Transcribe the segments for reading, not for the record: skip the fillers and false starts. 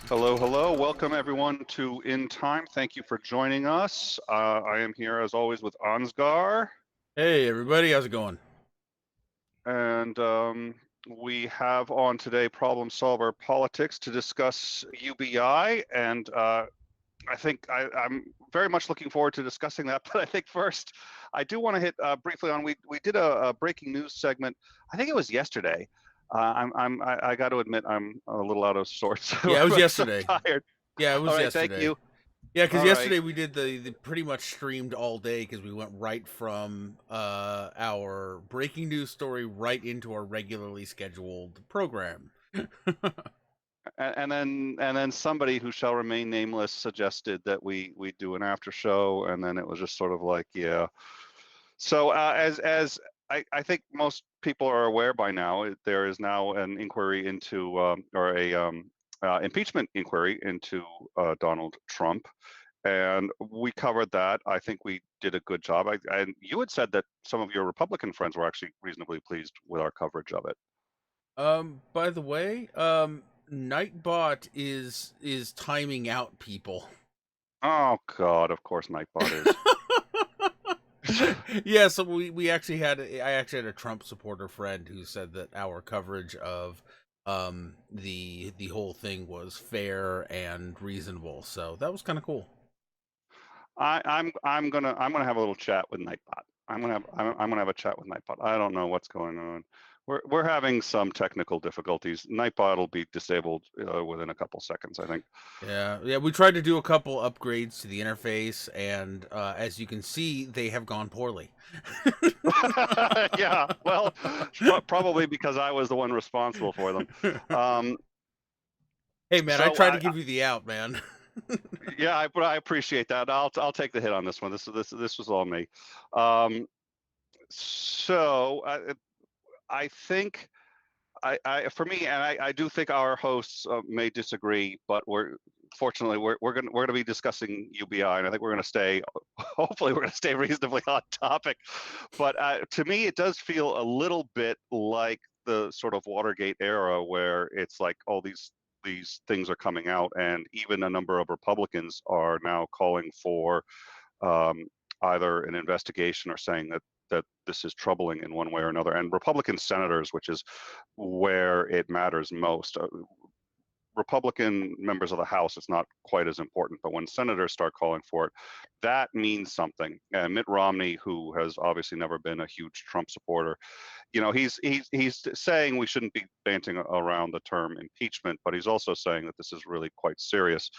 Hello, hello. Welcome everyone to In Time. Thank you for joining us. I am here as always with Ansgar, Hey everybody, how's it going? and we have on today Problem Solver Politics to discuss UBI, and I think I'm very much looking forward to discussing that. But I think first, I do want to hit briefly on we did a breaking news segment. I think it was yesterday. I got to admit I'm a little out of sorts. Yeah, it was I'm so yesterday. tired. Yeah, it All was right, thank yesterday. you. Yeah, because All right. yesterday we did the pretty much streamed all day because we went right from our breaking news story right into our regularly scheduled program. And then somebody who shall remain nameless suggested that we do an after show, and then it was just sort of like, yeah. So as I think most people are aware by now, there is now an inquiry into or a impeachment inquiry into Donald Trump, and we covered that. I think we did a good job. And you had said that some of your Republican friends were actually reasonably pleased with our coverage of it. By the way, Nightbot is timing out people. Oh God, of course Nightbot is. Yeah, so we actually had I actually had a Trump supporter friend who said that our coverage of the whole thing was fair and reasonable. So that was kind of cool. I'm gonna have a little chat with Nightbot. I'm gonna have a chat with Nightbot. I don't know what's going on. We're having some technical difficulties. Nightbot will be disabled within a couple seconds, I think. Yeah, we tried to do a couple upgrades to the interface, and as you can see, they have gone poorly. Yeah, well, probably because I was the one responsible for them. Um, Hey man, I so tried to give you the out, man. yeah, but I appreciate that. I'll take the hit on this one. This was all me. Um, so I think for me, and I do think our hosts may disagree, but fortunately we're gonna be discussing UBI, and I think we're gonna stay. Hopefully, we're gonna stay reasonably on topic. But to me, it does feel a little bit like the sort of Watergate era, where it's like all these things are coming out, and even a number of Republicans are now calling for um, either an investigation or saying that this is troubling in one way or another. And Republican senators, which is where it matters most. Republican members of the House, it's not quite as important, but when senators start calling for it, that means something. And Mitt Romney, who has obviously never been a huge Trump supporter, he's saying we shouldn't be banting around the term impeachment, but he's also saying that this is really quite serious.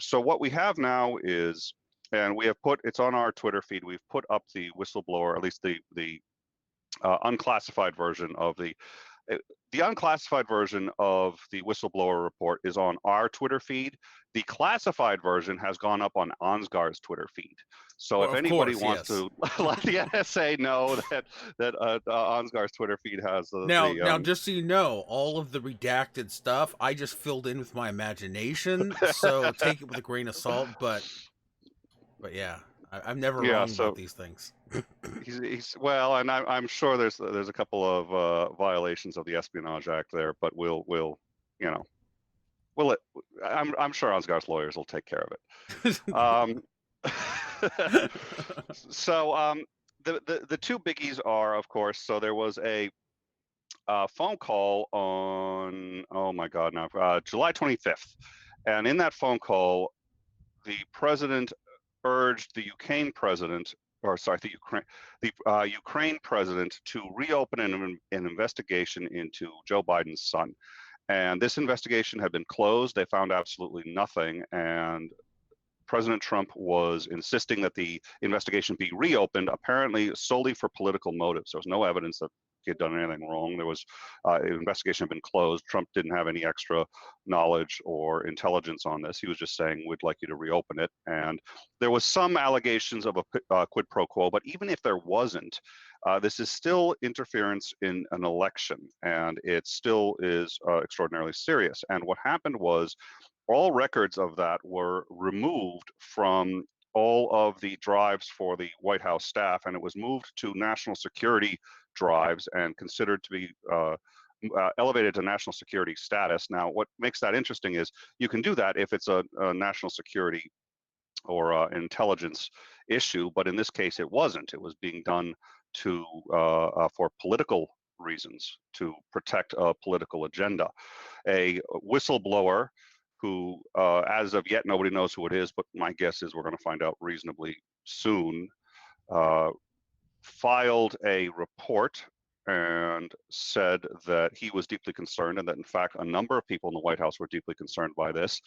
So what we have now is, and we have put it's on our Twitter feed. We've put up the whistleblower, at least the unclassified version of uh, the unclassified version of the whistleblower report is on our Twitter feed. The classified version has gone up on Ansgar's Twitter feed. So Well, if of anybody course, wants yes. to let the NSA know that Ansgar's Twitter feed has Now, just so you know, all of the redacted stuff I just filled in with my imagination, so take it with a grain of salt. But yeah, I'm never yeah. wrong about So these things. he's well, and I'm sure there's a couple of violations of the Espionage Act there, but we'll you know we'll I'm sure Ansgar's lawyers will take care of it. So the two biggies are, of course, so there was a phone call on, oh my God, now July 25th, and in that phone call, the president urged the Ukraine president, or sorry, the Ukraine president to reopen an investigation into Joe Biden's son. And this investigation had been closed. They found absolutely nothing, and President Trump was insisting that the investigation be reopened, apparently solely for political motives. There was no evidence that he had done anything wrong. There was an investigation had been closed. Trump didn't have any extra knowledge or intelligence on this. He was just saying, "We'd like you to reopen it." And there was some allegations of a quid pro quo, but even if there wasn't, this is still interference in an election, and it still is extraordinarily serious. And what happened was all records of that were removed from all of the drives for the White House staff, and it was moved to national security drives and considered to be elevated to national security status. Now, what makes that interesting is you can do that if it's a national security or intelligence issue, but in this case, it wasn't. It was being done to for political reasons, to protect a political agenda. A whistleblower who, as of yet, nobody knows who it is, but my guess is we're going to find out reasonably soon, filed a report and said that he was deeply concerned, and that in fact a number of people in the White House were deeply concerned by this.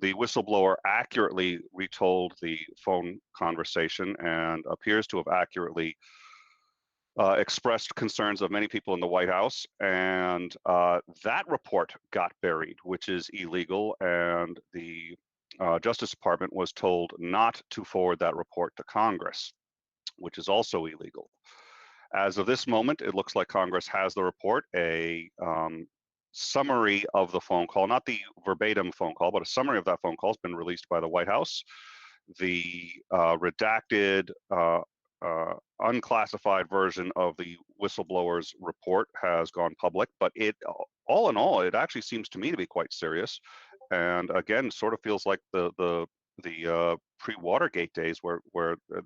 The whistleblower accurately retold the phone conversation and appears to have accurately expressed concerns of many people in the White House, and that report got buried, which is illegal, and the Justice Department was told not to forward that report to Congress, which is also illegal. As of this moment, it looks like Congress has the report. A summary of the phone call, not the verbatim phone call, but a summary of that phone call has been released by the White House. The redacted, unclassified version of the whistleblower's report has gone public, but it, all in all, it actually seems to me to be quite serious. And again, sort of feels like the pre-Watergate days where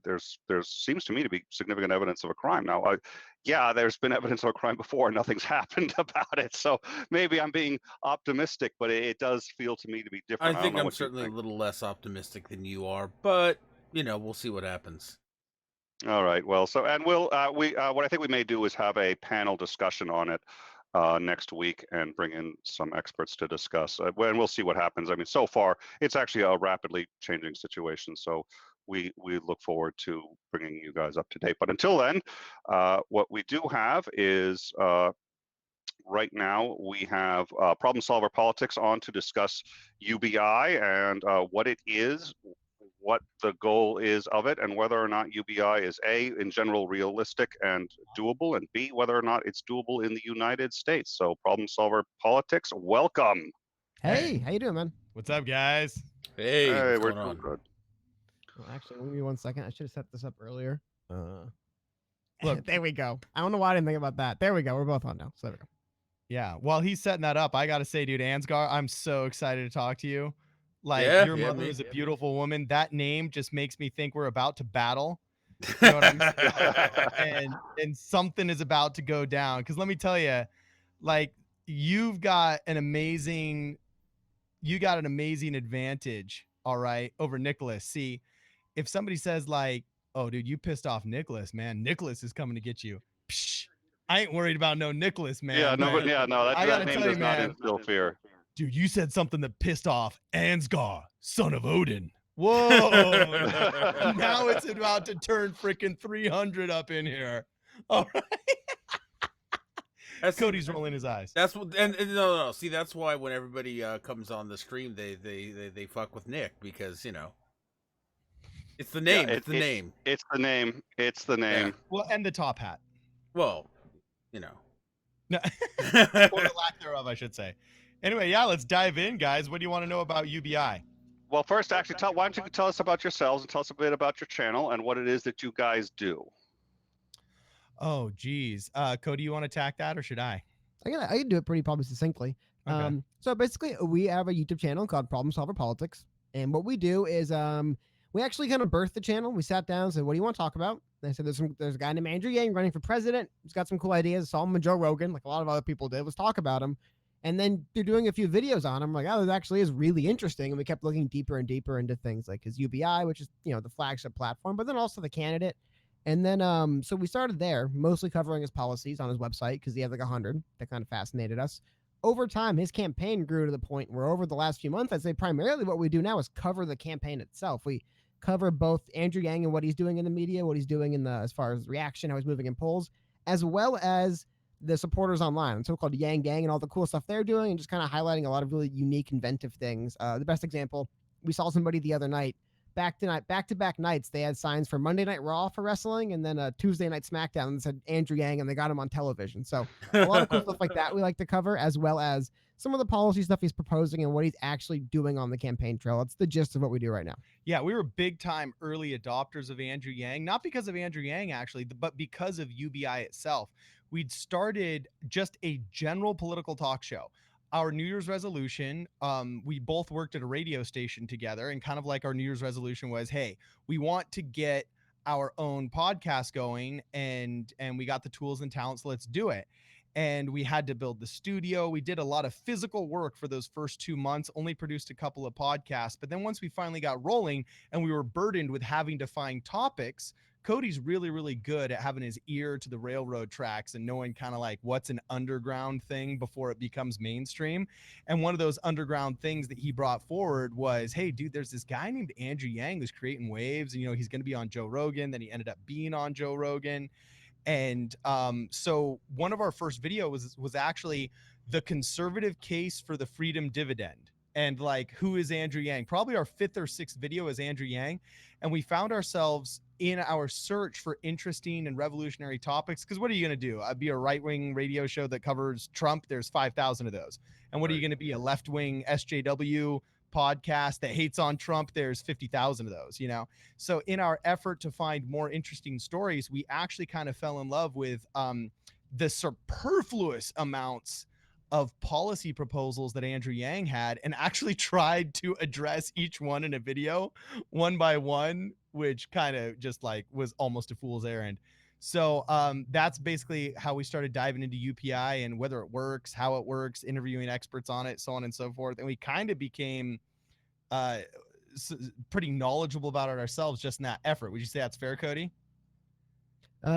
there's seems to me to be significant evidence of a crime. Now, yeah, there's been evidence of a crime before and nothing's happened about it. So maybe I'm being optimistic, but it does feel to me to be different. I think I'm certainly a little less optimistic than you are, but you know, we'll see what happens. All right. Well, so, and we'll what I think we may do is have a panel discussion on it next week and bring in some experts to discuss. And we'll see what happens. I mean, so far it's actually a rapidly changing situation, so we look forward to bringing you guys up to date. But until then, what we do have is right now we have Problem Solver Politics on to discuss UBI and what it is, what the goal is of it, and whether or not UBI is A, in general realistic and doable, and B, whether or not it's doable in the United States. So Problem Solver Politics, welcome. Hey, how you doing, man? What's up, guys? Hey, what's we're going on? good. Well, actually, give me 1 second. I should have set this up earlier. Look. There we go. I don't know why I didn't think about that. There we go. We're both on now. So there we go. Yeah, while he's setting that up, I gotta say, dude, Ansgar, I'm so excited to talk to you. Like, your mother is a beautiful woman. That name just makes me think we're about to battle. You know what I mean? and something is about to go down. Because let me tell you, like, you've got an amazing advantage, all right, over Nicholas. See, if somebody says like, oh, dude, you pissed off Nicholas, man, Nicholas is coming to get you. Psh, I ain't worried about no Nicholas, man. Yeah, no, man. that name does not instill fear. Dude, you said something that pissed off Ansgar, son of Odin. Whoa. Now it's about to turn freaking 300 up in here. All right. Cody's rolling his eyes. That's what, and no. See, that's why when everybody comes on the stream, they fuck with Nick, because you know, it's the name. Yeah, it's the name. It's the name. It's the name. Yeah. Well, and the top hat. Well, you know, or the lack thereof, I should say. Anyway, yeah, let's dive in, guys. What do you want to know about UBI? Well, first, actually, why don't you tell us about yourselves and tell us a bit about your channel and what it is that you guys do. Oh, geez. Cody, you want to attack that, or should I? I can do it pretty probably succinctly. Okay. So basically, we have a YouTube channel called Problem Solver Politics, and what we do is we actually kind of birthed the channel. We sat down and said, "What do you want to talk about?" And I said, "There's a guy named Andrew Yang running for president. He's got some cool ideas. Saw him with Joe Rogan, like a lot of other people did. Let's talk about him." And then they're doing a few videos on him. Like, oh, this actually is really interesting. And we kept looking deeper and deeper into things like his UBI, which is, you know, the flagship platform, but then also the candidate. And then, so we started there, mostly covering his policies on his website because he had like 100 that kind of fascinated us. Over time, his campaign grew to the point where over the last few months, I'd say primarily what we do now is cover the campaign itself. We cover both Andrew Yang and what he's doing in the media, what he's doing in the, as far as reaction, how he's moving in polls, as well as the supporters online, so-called Yang Gang and all the cool stuff they're doing, and just kind of highlighting a lot of really unique, inventive things. The best example, we saw somebody the other night, back-to-back nights, they had signs for Monday Night Raw for wrestling, and then Tuesday Night SmackDown, and said Andrew Yang, and they got him on television. So a lot of cool stuff like that we like to cover, as well as some of the policy stuff he's proposing and what he's actually doing on the campaign trail. That's the gist of what we do right now. Yeah, we were big-time early adopters of Andrew Yang, not because of Andrew Yang, actually, but because of UBI itself. we'd started just a general political talk show. Our New Year's resolution, we both worked at a radio station together, and kind of like our New Year's resolution was, hey, we want to get our own podcast going, and we got the tools and talents, let's do it. And we had to build the studio. We did a lot of physical work for those first 2 months, only produced a couple of podcasts. But then once we finally got rolling and we were burdened with having to find topics, Cody's really, really good at having his ear to the railroad tracks and knowing kind of like what's an underground thing before it becomes mainstream. And one of those underground things that he brought forward was, hey, dude, there's this guy named Andrew Yang who's creating waves. And, he's going to be on Joe Rogan. Then he ended up being on Joe Rogan. And so one of our first videos was actually the conservative case for the freedom dividend. And like, who is Andrew Yang? Probably our 5th or 6th video is Andrew Yang. And we found ourselves in our search for interesting and revolutionary topics. Because what are you going to do? I'd be a right-wing radio show that covers Trump. There's 5,000 of those. And what are you going to be? A left-wing SJW podcast that hates on Trump? There's 50,000 of those, So in our effort to find more interesting stories, we actually kind of fell in love with the superfluous amounts of policy proposals that Andrew Yang had, and actually tried to address each one in a video one by one, which kind of just like was almost a fool's errand. So that's basically how we started diving into UPI and whether it works, how it works, interviewing experts on it, so on and so forth. And we kind of became pretty knowledgeable about it ourselves just in that effort. Would you say that's fair, Cody?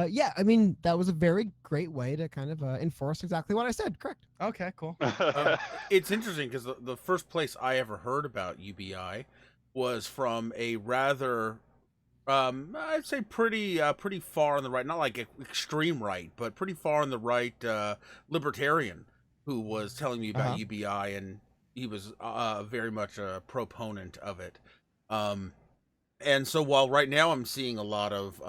Yeah, I mean, that was a very great way to kind of enforce exactly what I said. Correct. Okay, cool. It's interesting because the first place I ever heard about UBI was from a rather, I'd say pretty far on the right, not like extreme right, but pretty far on the right libertarian who was telling me about UBI, and he was very much a proponent of it. And so while right now I'm seeing a lot of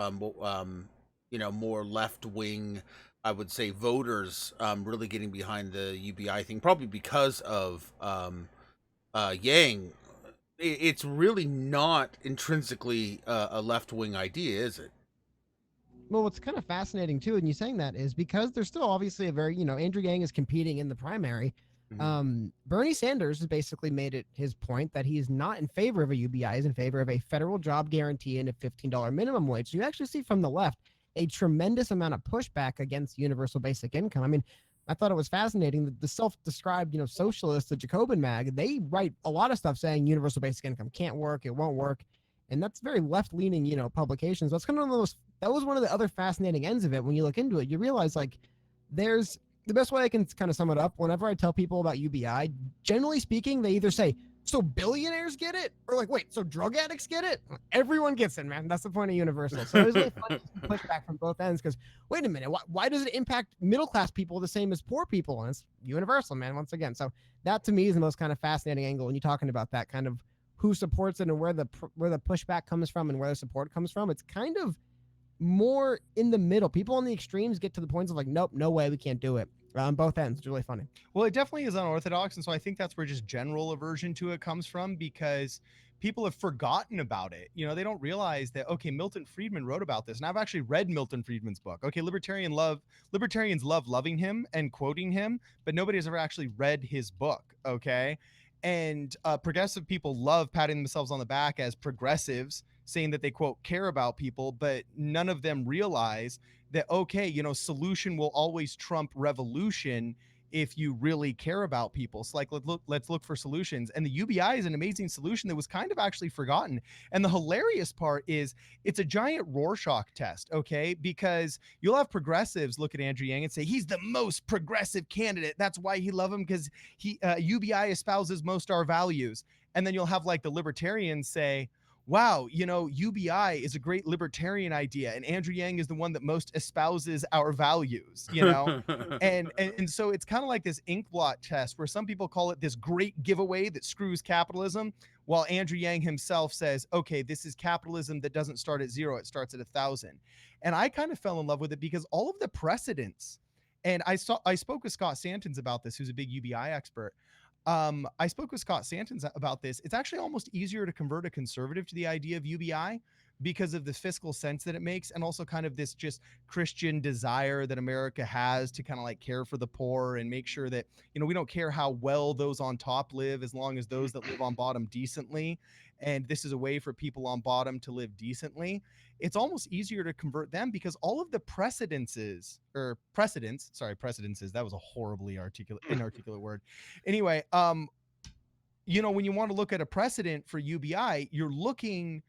more left-wing, I would say, voters really getting behind the UBI thing, probably because of Yang. It's really not intrinsically a left-wing idea, is it? Well, what's kind of fascinating too, and you saying that, is because there's still obviously a very, Andrew Yang is competing in the primary. Bernie Sanders has basically made it his point that he's not in favor of a UBI, he's in favor of a federal job guarantee and a $15 minimum wage. So you actually see from the left a tremendous amount of pushback against universal basic income. I mean, I thought it was fascinating that the self-described, socialists, the Jacobin mag, they write a lot of stuff saying universal basic income can't work, it won't work. And that's very left-leaning, publications. That's kind of that was one of the other fascinating ends of it. When you look into it, you realize like there's the best way I can kind of sum it up. Whenever I tell people about UBI, generally speaking, they either say, so billionaires get it? Or like, wait, so drug addicts get it? Everyone gets it, man. That's the point of universal. So it was really fun to push back from both ends because, wait a minute, why does it impact middle-class people the same as poor people? And it's universal, man, once again. So that to me is the most kind of fascinating angle when you're talking about that kind of who supports it and where the pushback comes from and where the support comes from. It's kind of more in the middle. People on the extremes get to the points of like, nope, no way, we can't do it. On both ends. It's really funny. Well, it definitely is unorthodox, and so I think that's where just general aversion to it comes from, because people have forgotten about it. They don't realize that, okay, Milton Friedman wrote about this, and I've actually read Milton Friedman's book. Okay, libertarians love loving him and quoting him, but nobody has ever actually read his book. Okay, and progressive people love patting themselves on the back as progressives, saying that they, quote, care about people, but none of them realize that, okay, solution will always trump revolution if you really care about people. So like, let's look for solutions. And the UBI is an amazing solution that was kind of actually forgotten. And the hilarious part is it's a giant Rorschach test, okay? Because you'll have progressives look at Andrew Yang and say, he's the most progressive candidate. That's why he love him, because UBI espouses most our values. And then you'll have like the libertarians say, wow, UBI is a great libertarian idea, and Andrew Yang is the one that most espouses our values, and so it's kind of like this ink blot test where some people call it this great giveaway that screws capitalism, while Andrew Yang himself says, okay, this is capitalism that doesn't start at 0, it starts at 1,000. And I kind of fell in love with it because all of the precedents, and I spoke with Scott Santons about this, who's a big UBI expert. I spoke with Scott Santons about this. It's actually almost easier to convert a conservative to the idea of UBI because of the fiscal sense that it makes, and also kind of this just Christian desire that America has to kind of like care for the poor and make sure that, you know, we don't care how well those on top live as long as those that live on bottom decently. And this is a way for people on bottom to live decently. It's almost easier to convert them because all of the precedents, that was a horribly inarticulate word. Anyway, you know, when you want to look at a precedent for UBI, you're looking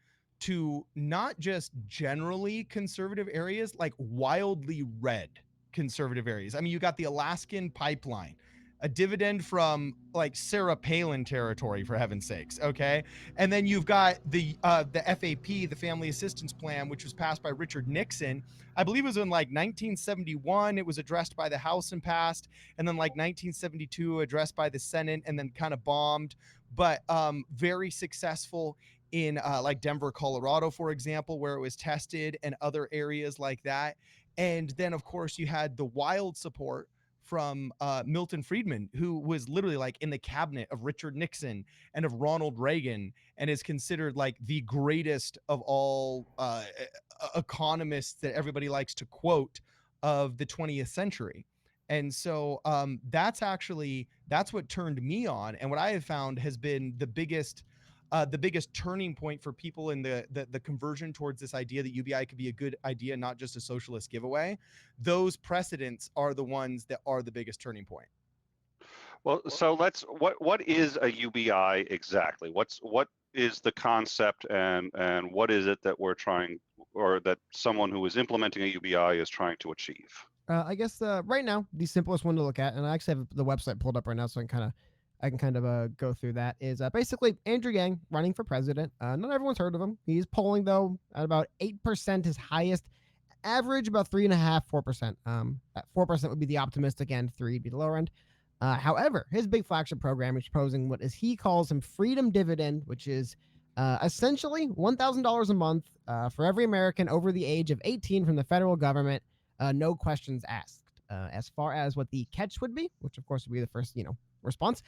to not just generally conservative areas, like wildly red conservative areas. I mean, you got the Alaskan pipeline, a dividend from like Sarah Palin territory, for heaven's sakes. Okay. And then you've got the FAP, the Family Assistance Plan, which was passed by Richard Nixon. I believe it was in like 1971. It was addressed by the House and passed, and then like 1972 addressed by the Senate and then kind of bombed, but very successful in like Denver, Colorado, for example, where it was tested, and other areas like that. And then, of course, you had the wild support from Milton Friedman, who was literally like in the cabinet of Richard Nixon and of Ronald Reagan, and is considered like the greatest of all economists that everybody likes to quote of the 20th century. And so that's what turned me on, and what I have found has been the biggest turning point for people in the conversion towards this idea that UBI could be a good idea, not just a socialist giveaway. Those precedents are the ones that are the biggest turning point. Well, so what is a UBI exactly? What is the concept, and what is it that we're trying, or that someone who is implementing a UBI is trying to achieve? I guess right now the simplest one to look at, and I actually have the website pulled up right now, so I can kind of go through that, is basically Andrew Yang running for president. Not everyone's heard of him. He's polling, though, at about 8%, his highest. Average about 3.5%, 4%. At 4% would be the optimistic end, 3 would be the lower end. However, his big flagship program is proposing what is he calls him freedom dividend, which is essentially $1,000 a month for every American over the age of 18 from the federal government, no questions asked. As far as what the catch would be, which of course would be the first, response.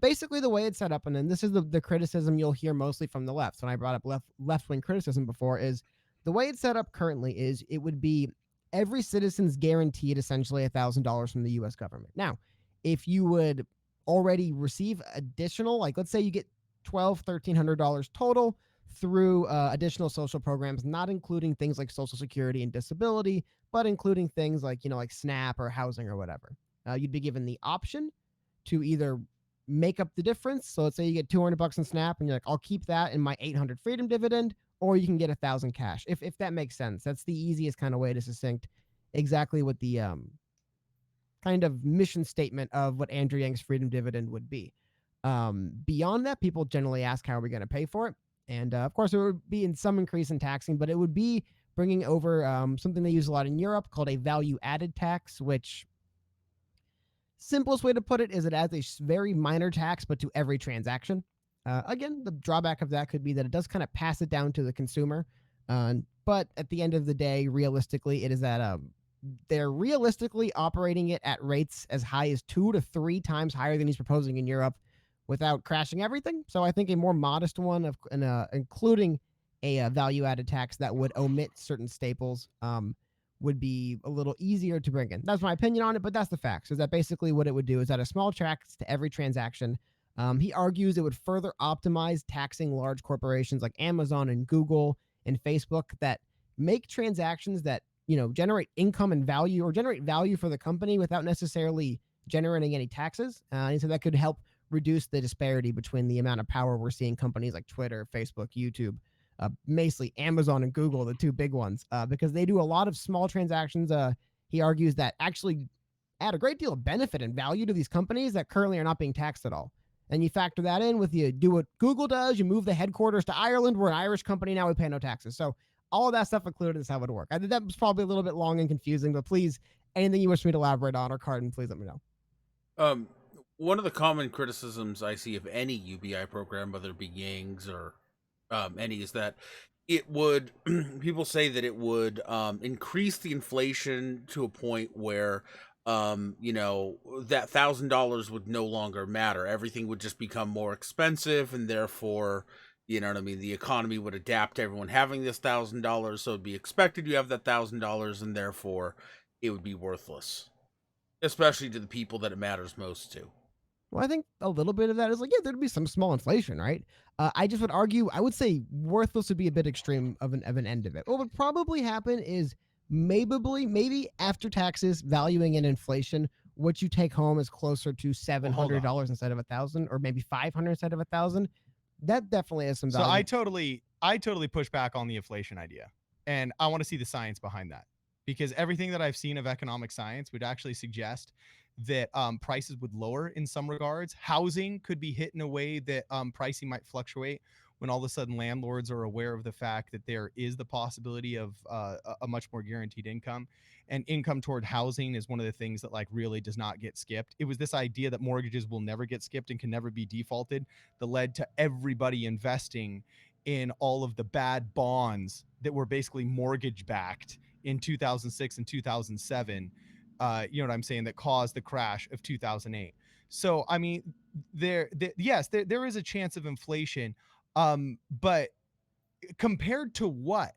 Basically, the way it's set up, and then this is the criticism you'll hear mostly from the left. When I brought up left-wing criticism before, is the way it's set up currently is it would be every citizen's guaranteed essentially $1,000 from the U.S. government. Now, if you would already receive additional, like let's say you get $1,300 total through additional social programs, not including things like Social Security and disability, but including things like, like SNAP or housing or whatever. You'd be given the option to either make up the difference. So let's say you get $200 in SNAP and you're like, I'll keep that in my 800 freedom dividend, or you can get 1,000 cash. If that makes sense. That's the easiest kind of way to succinct exactly what the kind of mission statement of what Andrew Yang's freedom dividend would be. Beyond that, people generally ask, how are we going to pay for it? And of course, there would be in some increase in taxing, but it would be bringing over something they use a lot in Europe called a value-added tax, which simplest way to put it is it adds a very minor tax, but to every transaction. Again, the drawback of that could be that it does kind of pass it down to the consumer. But at the end of the day, realistically, it is that they're realistically operating it at rates as high as 2 to 3 times higher than he's proposing in Europe without crashing everything. So I think a more modest one, including a value-added tax that would omit certain staples, would be a little easier to bring in. That's my opinion on it, but that's the facts. Is that basically what it would do is add a small tax to every transaction. He argues it would further optimize taxing large corporations like Amazon and Google and Facebook that make transactions that, generate income and value, or generate value for the company without necessarily generating any taxes. And so that could help reduce the disparity between the amount of power we're seeing companies like Twitter, Facebook, YouTube, basically Amazon and Google, the two big ones, because they do a lot of small transactions. He argues that actually add a great deal of benefit and value to these companies that currently are not being taxed at all. And you factor that in with you do what Google does, you move the headquarters to Ireland. We're an Irish company now, we pay no taxes. So all of that stuff included is how it would work. I think that was probably a little bit long and confusing, but please, anything you wish me to elaborate on, or Cardon, please let me know. One of the common criticisms I see of any UBI program, whether it be Yang's or any, is that it would, people say that it would increase the inflation to a point where, that $1,000 would no longer matter. Everything would just become more expensive, and therefore, You know what I mean? The economy would adapt to everyone having this $1,000, so it'd be expected you have that $1,000, and therefore it would be worthless, especially to the people that it matters most to. Well, I think a little bit of that is like, yeah, there'd be some small inflation, right? I just would argue, I would say worthless would be a bit extreme of an end of it. What would probably happen is maybe after taxes, valuing in inflation, what you take home is closer to $700 instead of 1,000, or maybe 500 instead of 1,000. That definitely has some value. So I totally push back on the inflation idea, and I want to see the science behind that, because everything that I've seen of economic science would actually suggest that prices would lower in some regards. Housing could be hit in a way that pricing might fluctuate when all of a sudden landlords are aware of the fact that there is the possibility of a much more guaranteed income. And income toward housing is one of the things that like really does not get skipped. It was this idea that mortgages will never get skipped and can never be defaulted that led to everybody investing in all of the bad bonds that were basically mortgage backed in 2006 and 2007. You know what I'm saying? That caused the crash of 2008. So, I mean, yes, there is a chance of inflation, but compared to what?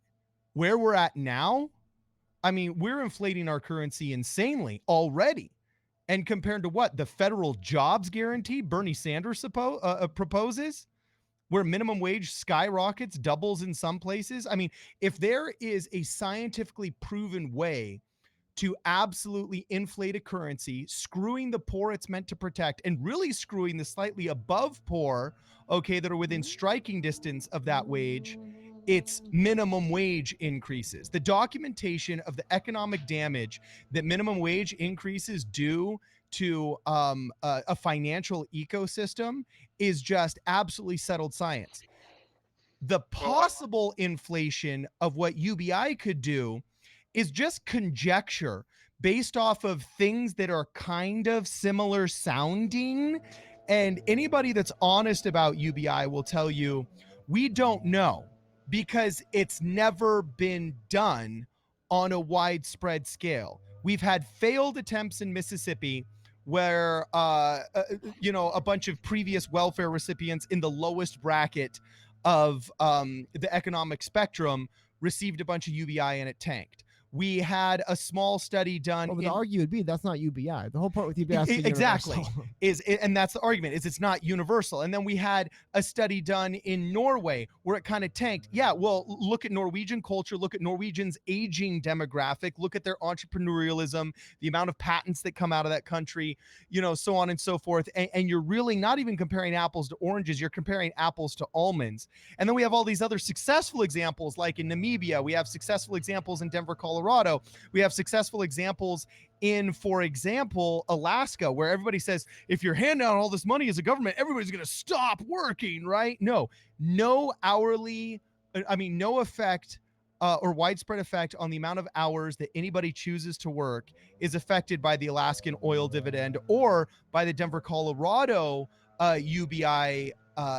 Where we're at now? I mean, we're inflating our currency insanely already. And compared to what? The federal jobs guarantee Bernie Sanders proposes, where minimum wage skyrockets, doubles in some places. I mean, if there is a scientifically proven way to absolutely inflate a currency, screwing the poor it's meant to protect, and really screwing the slightly above poor, okay, that are within striking distance of that wage, it's minimum wage increases. The documentation of the economic damage that minimum wage increases do to a financial ecosystem is just absolutely settled science. The possible inflation of what UBI could do is just conjecture based off of things that are kind of similar sounding. And anybody that's honest about UBI will tell you, we don't know, because it's never been done on a widespread scale. We've had failed attempts in Mississippi where, a bunch of previous welfare recipients in the lowest bracket of the economic spectrum received a bunch of UBI and it tanked. We had a small study done. Well, but the argument would be that's not UBI. The whole part with UBI is exactly and that's the argument, is it's not universal. And then we had a study done in Norway where it kind of tanked. Yeah, well, look at Norwegian culture, look at Norwegians' aging demographic, look at their entrepreneurialism, the amount of patents that come out of that country, so on and so forth. And you're really not even comparing apples to oranges, you're comparing apples to almonds. And then we have all these other successful examples, like in Namibia. We have successful examples in Denver, Colorado. We have successful examples in, for example, Alaska, where everybody says, if you're handing out all this money as a government, everybody's going to stop working, right? No effect or widespread effect on the amount of hours that anybody chooses to work is affected by the Alaskan oil dividend or by the Denver, Colorado UBI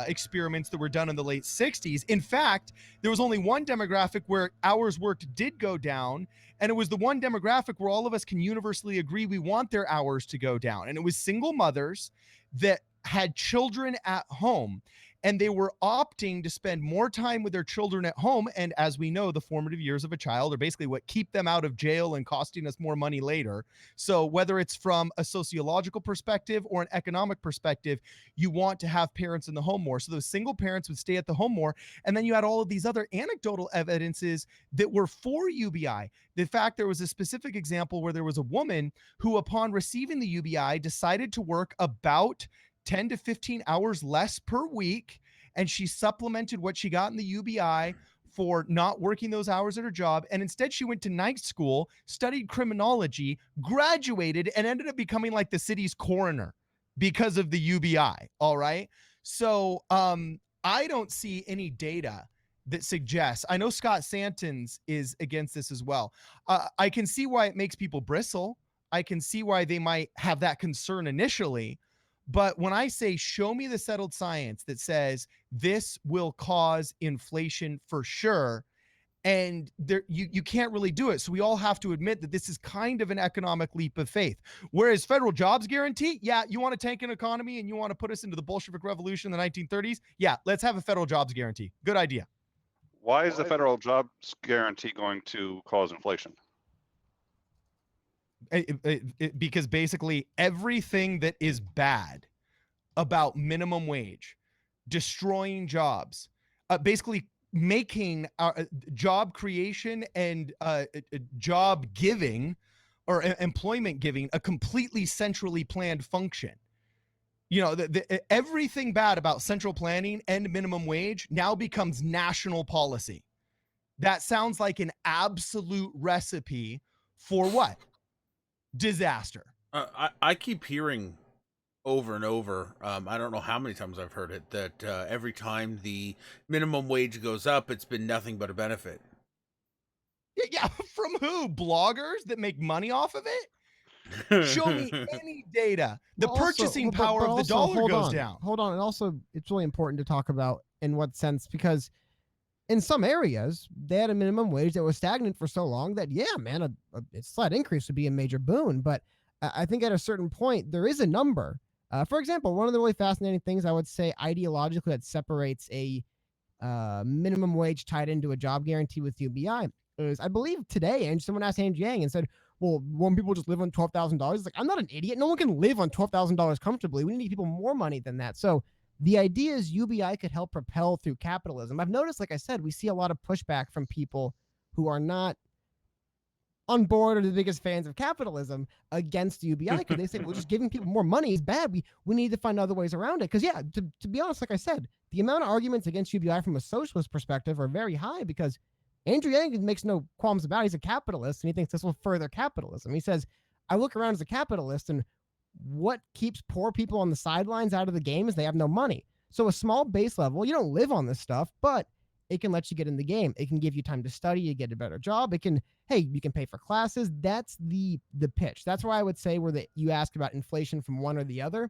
experiments that were done in the late 60s. In fact, there was only one demographic where hours worked did go down, and it was the one demographic where all of us can universally agree we want their hours to go down. And it was single mothers that had children at home, and they were opting to spend more time with their children at home. And as we know, the formative years of a child are basically what keep them out of jail and costing us more money later. So whether it's from a sociological perspective or an economic perspective, you want to have parents in the home more. So those single parents would stay at the home more. And then you had all of these other anecdotal evidences that were for UBI. In fact, there was a specific example where there was a woman who, upon receiving the UBI, decided to work about 10 to 15 hours less per week, and she supplemented what she got in the UBI for not working those hours at her job. And instead she went to night school, studied criminology, graduated, and ended up becoming like the city's coroner because of the UBI. All right. So I don't see any data that suggests, I know Scott Santons is against this as well. I can see why it makes people bristle. I can see why they might have that concern initially. But when I say, show me the settled science that says this will cause inflation for sure, And there, you can't really do it. So we all have to admit that this is kind of an economic leap of faith. Whereas federal jobs guarantee, yeah, you want to tank an economy and you want to put us into the Bolshevik Revolution in the 1930s? Yeah, let's have a federal jobs guarantee. Good idea. Why is the federal jobs guarantee going to cause inflation? Because basically everything that is bad about minimum wage, destroying jobs, basically making job creation and job giving or employment giving a completely centrally planned function. You know, everything bad about central planning and minimum wage now becomes national policy. That sounds like an absolute recipe for what? Disaster. I keep hearing over and over, I don't know how many times I've heard it, that every time the minimum wage goes up, it's been nothing but a benefit. Yeah, from who? Bloggers that make money off of it? Show me any data. The purchasing power of the dollar goes down. Hold on. And also, it's really important to talk about in what sense, because in some areas, they had a minimum wage that was stagnant for so long that, yeah, man, a slight increase would be a major boon. But I think at a certain point, there is a number. For example, one of the really fascinating things I would say ideologically that separates a minimum wage tied into a job guarantee with UBI is, I believe today, and someone asked Andrew Yang and said, well, won't people just live on $12,000? It's like, I'm not an idiot. No one can live on $12,000 comfortably. We need people more money than that. So the idea is UBI could help propel through capitalism. I've noticed, like I said, we see a lot of pushback from people who are not on board or the biggest fans of capitalism against UBI, because they say, well, just giving people more money is bad. We need to find other ways around it. Because, yeah, to be honest, like I said, the amount of arguments against UBI from a socialist perspective are very high, because Andrew Yang makes no qualms about it. He's a capitalist, and he thinks this will further capitalism. He says, I look around as a capitalist, and what keeps poor people on the sidelines out of the game is they have no money. So a small base level, you don't live on this stuff, but it can let you get in the game. It can give you time to study, you get a better job. It can, hey, you can pay for classes. That's the pitch. That's why I would say you ask about inflation from one or the other.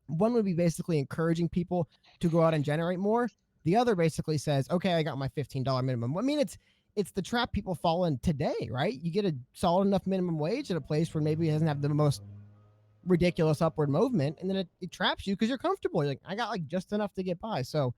One would be basically encouraging people to go out and generate more. The other basically says, okay, I got my $15 minimum. I mean, it's the trap people fall in today, right? You get a solid enough minimum wage at a place where maybe it doesn't have the most ridiculous upward movement, and then it traps you because you're comfortable. You're like, I got like just enough to get by. So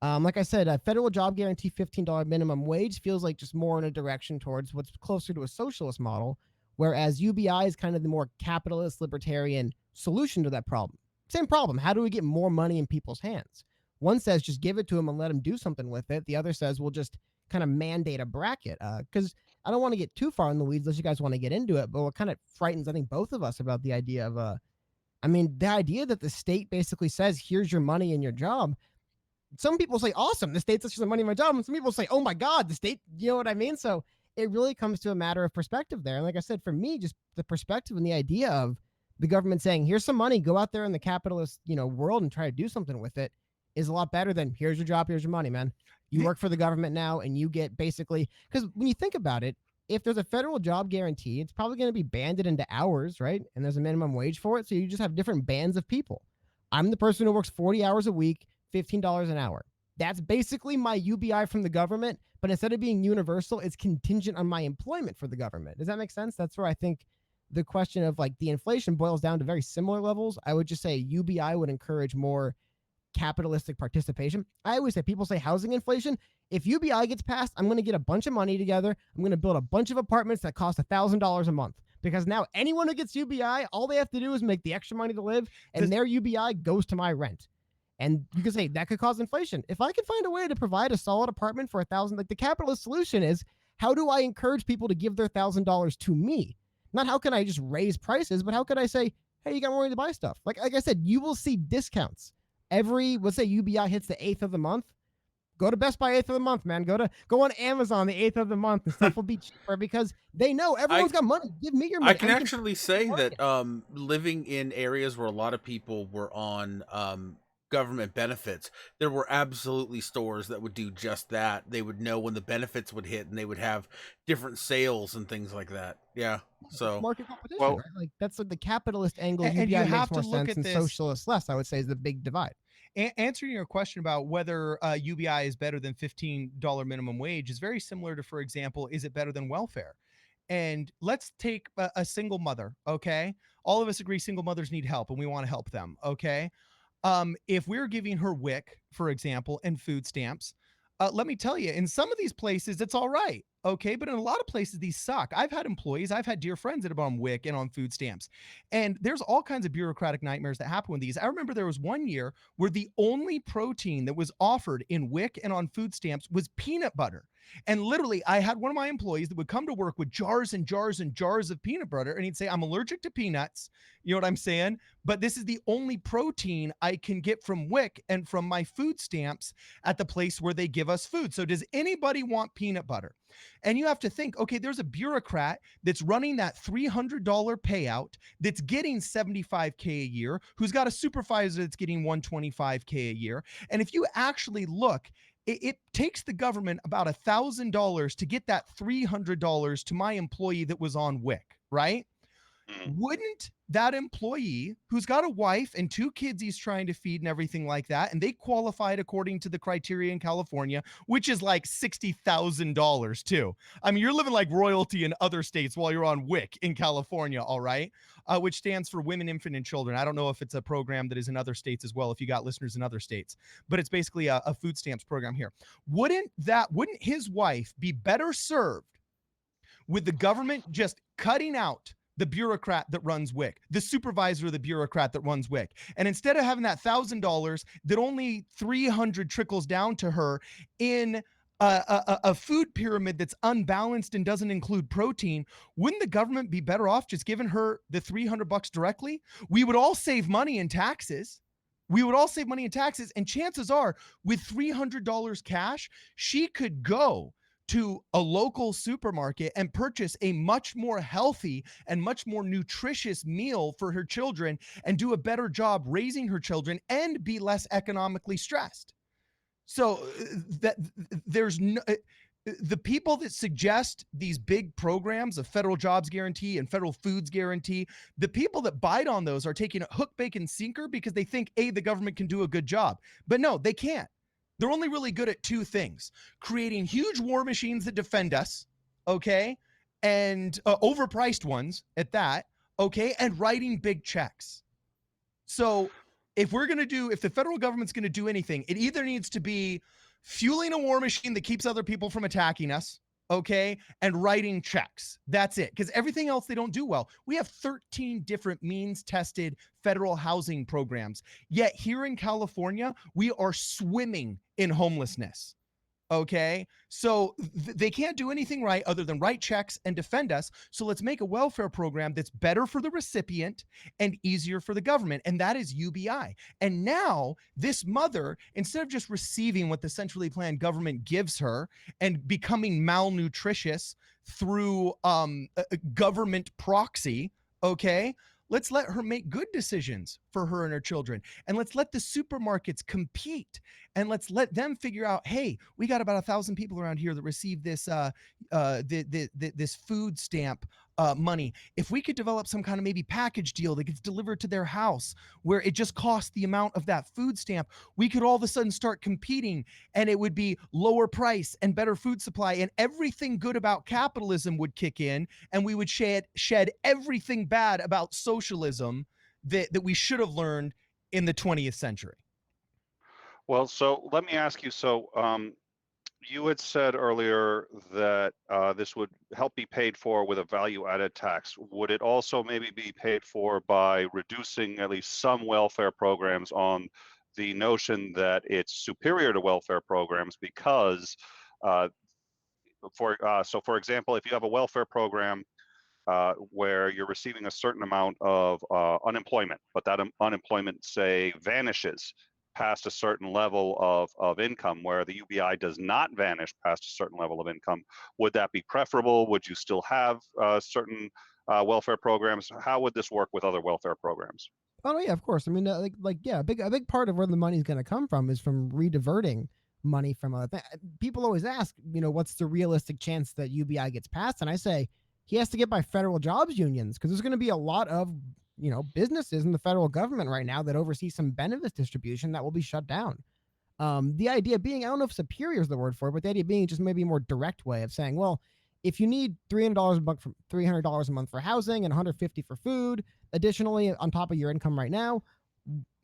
like I said, a federal job guarantee $15 minimum wage feels like just more in a direction towards what's closer to a socialist model, whereas UBI is kind of the more capitalist libertarian solution to that problem. Same problem. How do we get more money in people's hands? One says just give it to them and let them do something with it. The other says we'll just kind of mandate a bracket, because I don't want to get too far in the weeds unless you guys want to get into it. But what kind of frightens, I think, both of us about the idea of, the idea that the state basically says, here's your money and your job. Some people say, awesome, the state says the money in my job. And some people say, oh my God, the state, you know what I mean? So it really comes to a matter of perspective there. And like I said, for me, just the perspective and the idea of the government saying, here's some money, go out there in the capitalist, world and try to do something with it is a lot better than here's your job, here's your money, man. You work for the government now and you get basically, because when you think about it, if there's a federal job guarantee, it's probably going to be banded into hours, right? And there's a minimum wage for it. So you just have different bands of people. I'm the person who works 40 hours a week, $15 an hour. That's basically my UBI from the government, but instead of being universal, it's contingent on my employment for the government. Does that make sense? That's where I think the question of like the inflation boils down to very similar levels. I would just say UBI would encourage more capitalistic participation. I always say, people say housing inflation. If UBI gets passed, I'm going to get a bunch of money together. I'm going to build a bunch of apartments that cost $1,000 a month, because now anyone who gets UBI, all they have to do is make the extra money to live, and their UBI goes to my rent. And you can say that could cause inflation. If I could find a way to provide a solid apartment for $1,000, like the capitalist solution is, how do I encourage people to give their $1,000 to me? Not how can I just raise prices, but how could I say, hey, you got more money to buy stuff? Like I said, you will see discounts. Let's say UBI hits the 8th of the month. Go to Best Buy 8th of the month, man. Go on Amazon the 8th of the month, and stuff will be cheaper because they know everyone's got money. Give me your money. I can actually say that living in areas where a lot of people were on government benefits, there were absolutely stores that would do just that. They would know when the benefits would hit, and they would have different sales and things like that. Yeah. So market competition, right? Like that's like the capitalist angle. And UBI you have makes more to look sense, at and this. socialist less, I would say, is the big divide. answering your question about whether UBI is better than $15 minimum wage is very similar to, for example, is it better than welfare? And let's take a single mother, okay? All of us agree single mothers need help and we want to help them, okay? If we're giving her WIC, for example, and food stamps, let me tell you, in some of these places, it's all right. Okay. But in a lot of places, these suck. I've had employees, I've had dear friends that have on WIC and on food stamps. And there's all kinds of bureaucratic nightmares that happen with these. I remember there was one year where the only protein that was offered in WIC and on food stamps was peanut butter. And literally, I had one of my employees that would come to work with jars and jars and jars of peanut butter. And he'd say, I'm allergic to peanuts. You know what I'm saying? But this is the only protein I can get from WIC and from my food stamps at the place where they give us food. So does anybody want peanut butter? And you have to think, okay, there's a bureaucrat that's running that $300 payout that's getting $75K a year, who's got a supervisor that's getting $125K a year. And if you actually look, it takes the government about $1,000 to get that $300 to my employee that was on WIC, right? Wouldn't that employee who's got a wife and 2 kids he's trying to feed and everything like that, and they qualified according to the criteria in California, which is like $60,000 too. I mean, you're living like royalty in other states while you're on WIC in California, all right? Which stands for Women, Infant, and Children. I don't know if it's a program that is in other states as well, if you got listeners in other states, but it's basically a food stamps program here. Wouldn't his wife be better served with the government just cutting out the bureaucrat that runs WIC, the supervisor of the bureaucrat that runs WIC? And instead of having that $1,000 that only 300 trickles down to her in a food pyramid that's unbalanced and doesn't include protein, wouldn't the government be better off just giving her the $300 directly? We would all save money in taxes. And chances are, with $300 cash, she could go to a local supermarket and purchase a much more healthy and much more nutritious meal for her children and do a better job raising her children and be less economically stressed. So that there's no, the people that suggest these big programs of federal jobs guarantee and federal foods guarantee, the people that bite on those are taking a hook, bait, and sinker because they think, the government can do a good job. But no, they can't. They're only really good at 2 things: creating huge war machines that defend us, okay, and overpriced ones at that, okay, and writing big checks. So if the federal government's going to do anything, it either needs to be fueling a war machine that keeps other people from attacking us, okay, and writing checks. That's it. Because everything else they don't do well. We have 13 different means-tested federal housing programs. Yet here in California, we are swimming in homelessness. Okay, so they can't do anything right other than write checks and defend us. So let's make a welfare program that's better for the recipient and easier for the government. And that is UBI. And now this mother, instead of just receiving what the centrally planned government gives her and becoming malnutritious through a government proxy, okay, let's let her make good decisions for her and her children. And let's let the supermarkets compete. And let's let them figure out, hey, we got about 1,000 people around here that receive this this food stamp money. If we could develop some kind of maybe package deal that gets delivered to their house where it just costs the amount of that food stamp, we could all of a sudden start competing, and it would be lower price and better food supply, and everything good about capitalism would kick in, and we would shed everything bad about socialism that we should have learned in the 20th century. Well, so let me ask you, you had said earlier that this would help be paid for with a value-added tax. Would it also maybe be paid for by reducing at least some welfare programs on the notion that it's superior to welfare programs because, for example, if you have a welfare program where you're receiving a certain amount of unemployment, but that unemployment, say, vanishes past a certain level of income, where the UBI does not vanish past a certain level of income, would that be preferable? Would you still have certain welfare programs? How would this work with other welfare programs? Oh yeah, of course. I mean, a big part of where the money's going to come from is from rediverting money from other things. People always ask, what's the realistic chance that UBI gets passed? And I say he has to get by federal jobs unions, because there's going to be a lot of businesses in the federal government right now that oversee some benefits distribution that will be shut down. The idea being, I don't know if superior is the word for it, but the idea being just maybe a more direct way of saying, well, if you need $300 a month for housing and $150 for food, additionally on top of your income right now,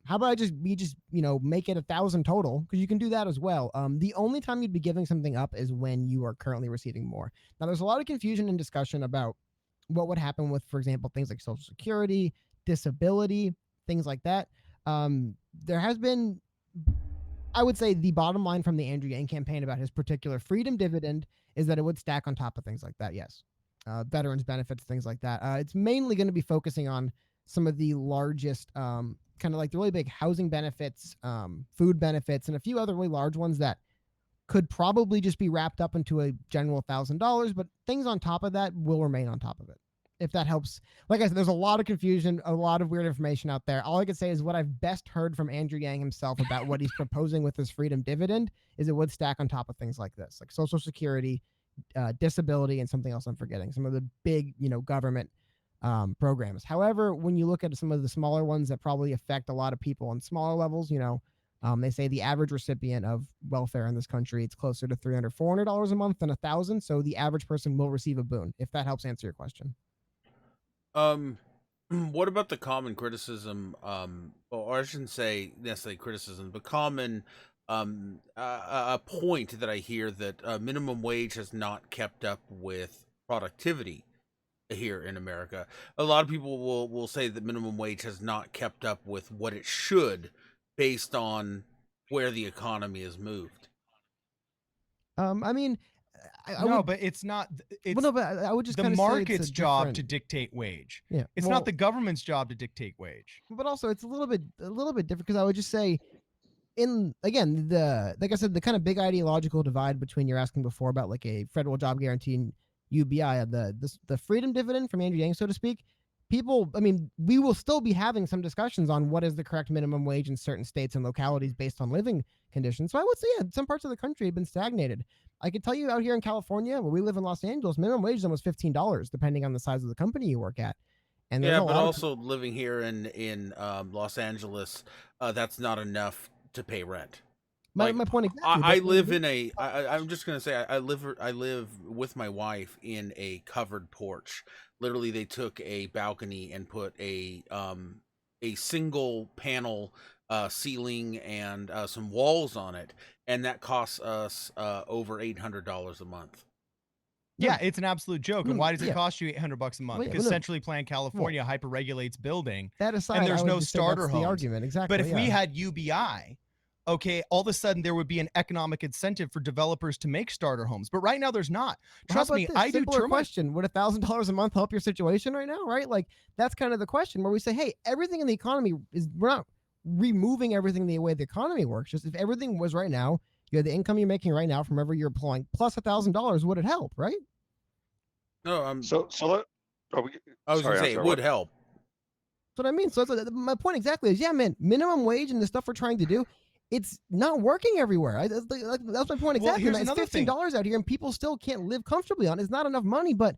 how about we just make it 1,000 total, because you can do that as well. The only time you'd be giving something up is when you are currently receiving more. Now, there's a lot of confusion and discussion about what would happen with, for example, things like Social Security, disability, things like that. There has been, I would say, the bottom line from the Andrew Yang campaign about his particular freedom dividend is that it would stack on top of things like that. Yes. Veterans benefits, things like that. It's mainly going to be focusing on some of the largest, kind of like the really big housing benefits, food benefits, and a few other really large ones that could probably just be wrapped up into a general $1,000, but things on top of that will remain on top of it. If that helps. Like I said, there's a lot of confusion, a lot of weird information out there. All I could say is what I've best heard from Andrew Yang himself about what he's proposing with his freedom dividend is it would stack on top of things like this, like Social Security, disability, and something else I'm forgetting, some of the big, government programs. However, when you look at some of the smaller ones that probably affect a lot of people on smaller levels, they say the average recipient of welfare in this country, it's closer to $300, $400 a month than $1,000. So the average person will receive a boon, if that helps answer your question. What about the common criticism, or I shouldn't say necessarily criticism, but common a point that I hear that minimum wage has not kept up with productivity here in America. A lot of people will say that minimum wage has not kept up with what it should based on where the economy has moved. I mean, but it's not. It's well, no, but I would just the market's job to dictate wage. Yeah, it's not the government's job to dictate wage. But also, it's a little bit different, because I would just say, like I said, the kind of big ideological divide between you're asking before about like a federal job guarantee and UBI, the freedom dividend from Andrew Yang, so to speak. People, we will still be having some discussions on what is the correct minimum wage in certain states and localities based on living conditions. So I would say, some parts of the country have been stagnated. I could tell you out here in California, where we live in Los Angeles, minimum wage is almost $15, depending on the size of the company you work at. And yeah, but also living here in Los Angeles, that's not enough to pay rent. My point exactly. I live in a. I'm just gonna say I live with my wife in a covered porch. Literally, they took a balcony and put a single panel ceiling and some walls on it, and that costs us over $800 a month. Yeah, it's an absolute joke. And why does it cost you $800 a month? Well, Because centrally planned California hyper-regulates building. That aside, and there's no starter homes. The argument, exactly. But if we had UBI, okay, all of a sudden there would be an economic incentive for developers to make starter homes. But right now there's not. Trust me, I do. Question: would $1,000 a month help your situation right now? Right? Like, that's kind of the question where we say, hey, everything in the economy we're not removing everything the way the economy works. Just if everything was right now, you had the income you're making right now from wherever you're employing plus $1,000, would it help? Right? No, I was gonna say it would help. That's what I mean. So my point exactly is, yeah, man, minimum wage and the stuff we're trying to do, it's not working everywhere. That's my point exactly. Well, it's $15 out here, and people still can't live comfortably on it. It's not enough money, but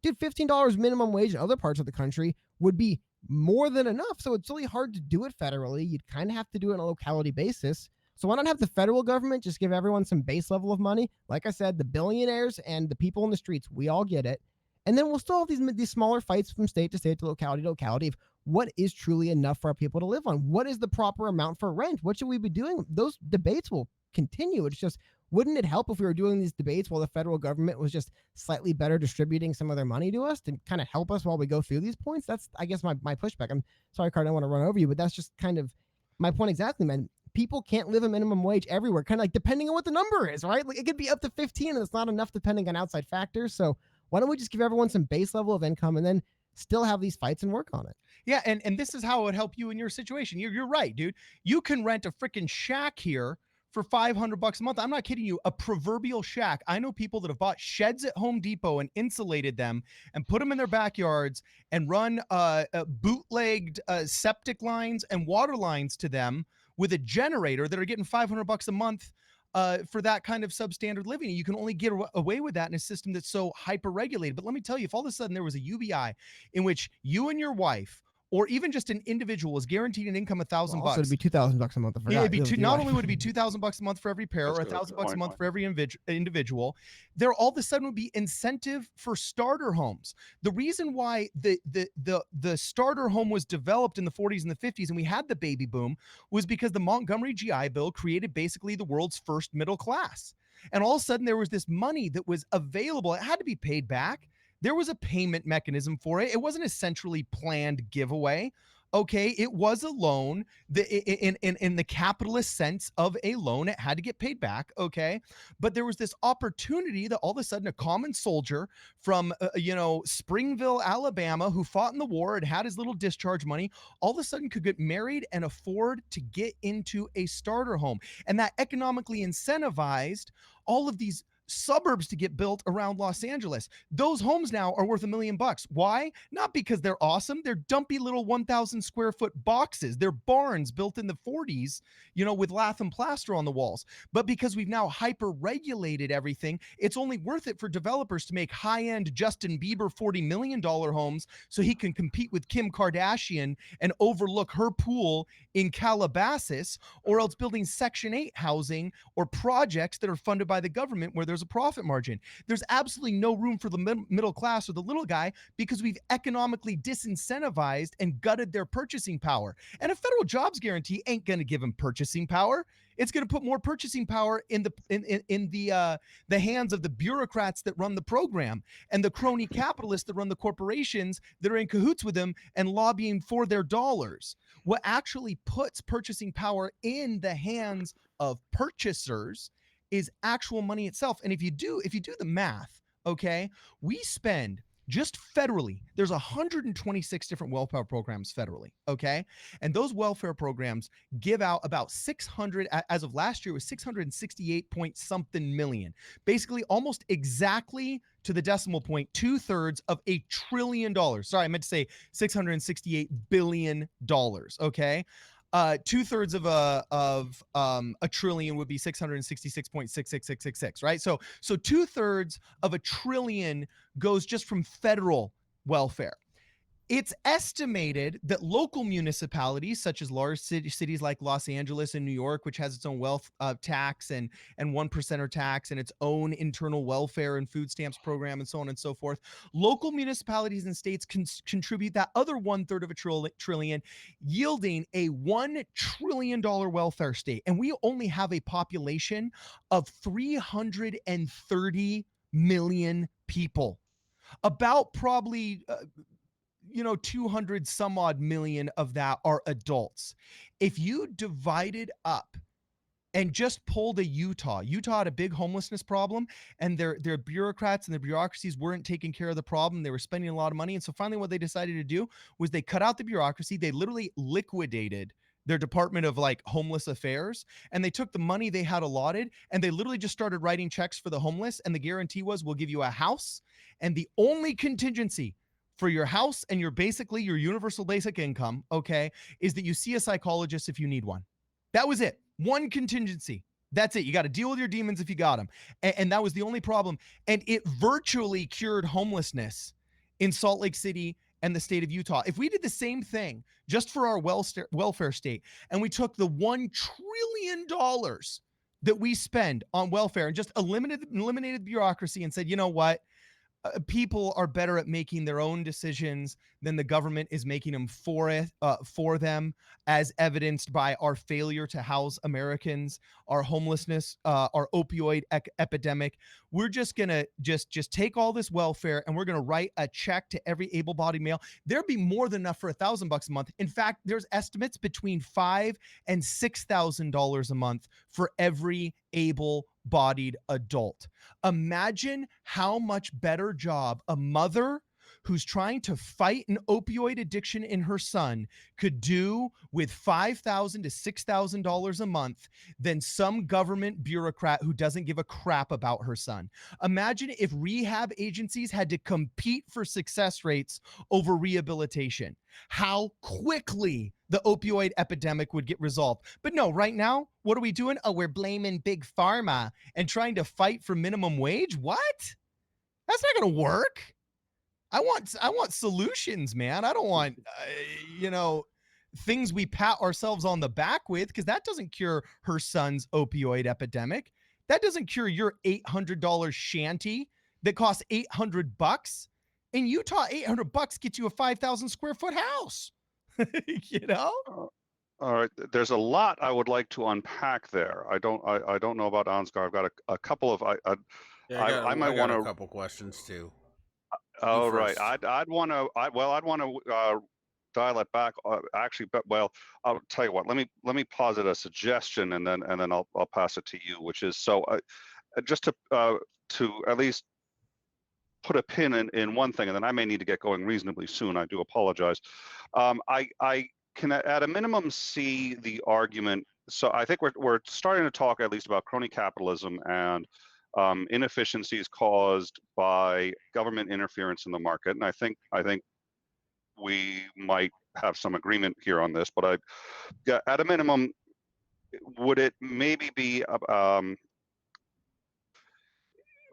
dude, $15 minimum wage in other parts of the country would be more than enough. So it's really hard to do it federally. You'd kind of have to do it on a locality basis. So why not have the federal government just give everyone some base level of money? Like I said, the billionaires and the people in the streets, we all get it. And then we'll still have these smaller fights from state to state, to locality of what is truly enough for our people to live on. What is the proper amount for rent? What should we be doing? Those debates will continue. It's just, wouldn't it help if we were doing these debates while the federal government was just slightly better distributing some of their money to us to kind of help us while we go through these points? That's, I guess, my pushback. I'm sorry, Cardon, I want to run over you, but that's just kind of my point exactly, man. People can't live a minimum wage everywhere, kind of like depending on what the number is, right? Like it could be up to 15 and it's not enough depending on outside factors. So why don't we just give everyone some base level of income and then still have these fights and work on it? Yeah, and this is how it would help you in your situation. You're right, dude. You can rent a freaking shack here for $500 a month. I'm not kidding you. A proverbial shack. I know people that have bought sheds at Home Depot and insulated them and put them in their backyards and run bootlegged septic lines and water lines to them with a generator that are getting $500 a month for that kind of substandard living. You can only get away with that in a system that's so hyper regulated. But let me tell you, if all of a sudden there was a UBI in which you and your wife or even just an individual is guaranteed an income $1,000 Also, it'd be $2,000 a month. I forgot. Yeah, it'd be It was not UBI. only would it be $2,000 a month for every pair, That's or a good $1,000 a point, month Mike. for every individual, there all of a sudden would be incentive for starter homes. The reason why the starter home was developed in the 40s and the 50s, and we had the baby boom, was because the Montgomery GI Bill created basically the world's first middle class. And all of a sudden there was this money that was available. It had to be paid back. There was a payment mechanism for it. It wasn't a centrally planned giveaway. Okay, it was a loan. In the capitalist sense of a loan, it had to get paid back. Okay, but there was this opportunity that all of a sudden a common soldier from Springville, Alabama, who fought in the war and had his little discharge money, all of a sudden could get married and afford to get into a starter home, and that economically incentivized all of these suburbs to get built around Los Angeles. Those homes now are worth $1 million. Why? Not because they're awesome. They're dumpy little 1,000 square foot boxes. They're barns built in the 40s, with lath and plaster on the walls. But because we've now hyper regulated everything, it's only worth it for developers to make high-end Justin Bieber $40 million homes so he can compete with Kim Kardashian and overlook her pool in Calabasas, or else building Section 8 housing or projects that are funded by the government where there's a profit margin. There's absolutely no room for the middle class or the little guy because we've economically disincentivized and gutted their purchasing power. And a federal jobs guarantee ain't going to give them purchasing power. It's going to put more purchasing power in the hands of the bureaucrats that run the program and the crony capitalists that run the corporations that are in cahoots with them and lobbying for their dollars. What actually puts purchasing power in the hands of purchasers is actual money itself. And if you do the math, okay, we spend just federally, there's 126 different welfare programs federally, okay? And those welfare programs give out about 600, as of last year, it was 668 point something million. Basically, almost exactly to the decimal point, 2/3 of $1 trillion. Sorry, I meant to say $668 billion, okay? 2/3 of a trillion would be 666.66666, right? So 2/3 of $1 trillion goes just from federal welfare. It's estimated that local municipalities, such as large cities like Los Angeles and New York, which has its own wealth tax and 1% tax and its own internal welfare and food stamps program and so on and so forth, local municipalities and states contribute that other 1/3 of $1 trillion, yielding a $1 trillion welfare state. And we only have a population of 330 million people. About probably 200 some odd million of that are adults. If you divided up and just pulled a Utah had a big homelessness problem, and their bureaucrats and their bureaucracies weren't taking care of the problem. They were spending a lot of money. And so finally what they decided to do was they cut out the bureaucracy. They literally liquidated their Department of Homeless Affairs, and they took the money they had allotted and they literally just started writing checks for the homeless. And the guarantee was, we'll give you a house, and the only contingency for your house and your universal basic income, okay, is that you see a psychologist if you need one. That was it. One contingency. That's it. You got to deal with your demons if you got them. And that was the only problem. And it virtually cured homelessness in Salt Lake City and the state of Utah. If we did the same thing just for our welfare state, and we took the $1 trillion that we spend on welfare and just eliminated bureaucracy and said, you know what? People are better at making their own decisions than the government is making them for them, as evidenced by our failure to house Americans, our homelessness, our opioid epidemic. We're just gonna just take all this welfare and we're gonna write a check to every able-bodied male. There'd be more than enough for $1,000 a month. In fact, there's estimates between $5,000 and $6,000 a month for every able-bodied adult. Imagine how much better job a mother who's trying to fight an opioid addiction in her son could do with $5,000 to $6,000 a month than some government bureaucrat who doesn't give a crap about her son. Imagine if rehab agencies had to compete for success rates over rehabilitation. How quickly the opioid epidemic would get resolved. But no, right now, what are we doing? Oh, we're blaming Big Pharma and trying to fight for minimum wage? What? That's not going to work. I want solutions, man. I don't want things we pat ourselves on the back with, because that doesn't cure her son's opioid epidemic. That doesn't cure your $800 shanty that costs $800. In Utah, $800 gets you a 5,000 square foot house. You know? All right, there's a lot I would like to unpack there. I don't know about Ansgar. I've got a couple of I might want a to. couple questions too. Oh, right. first. I'd want to dial it back. Actually, but well, I'll tell you what. Let me posit a suggestion, and then I'll pass it to you. Which is just to at least put a pin in one thing, and then I may need to get going reasonably soon. I do apologize. I can at a minimum see the argument. So I think we're starting to talk at least about crony capitalism and inefficiencies caused by government interference in the market, and I think we might have some agreement here on this. But at a minimum, would it maybe be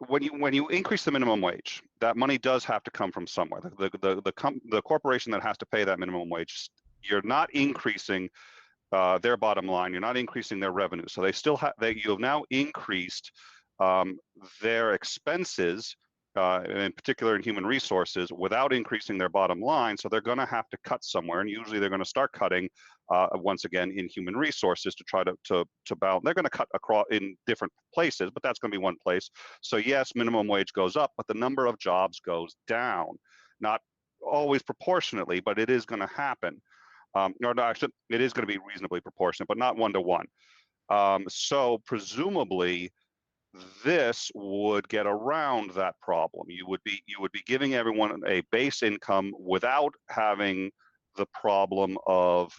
when you increase the minimum wage, that money does have to come from somewhere. The corporation that has to pay that minimum wage, you're not increasing their bottom line. You're not increasing their revenue. So they still have you have now increased their expenses, in particular in human resources, without increasing their bottom line. So they're going to have to cut somewhere, and usually they're going to start cutting once again in human resources to try to balance. They're going to cut across in different places, but that's going to be one place. So yes, minimum wage goes up, but the number of jobs goes down. Not always proportionately, but it is going to happen. No, actually, it is going to be reasonably proportionate, but not 1-to-1. So presumably, this would get around that problem. You would be giving everyone a base income without having the problem of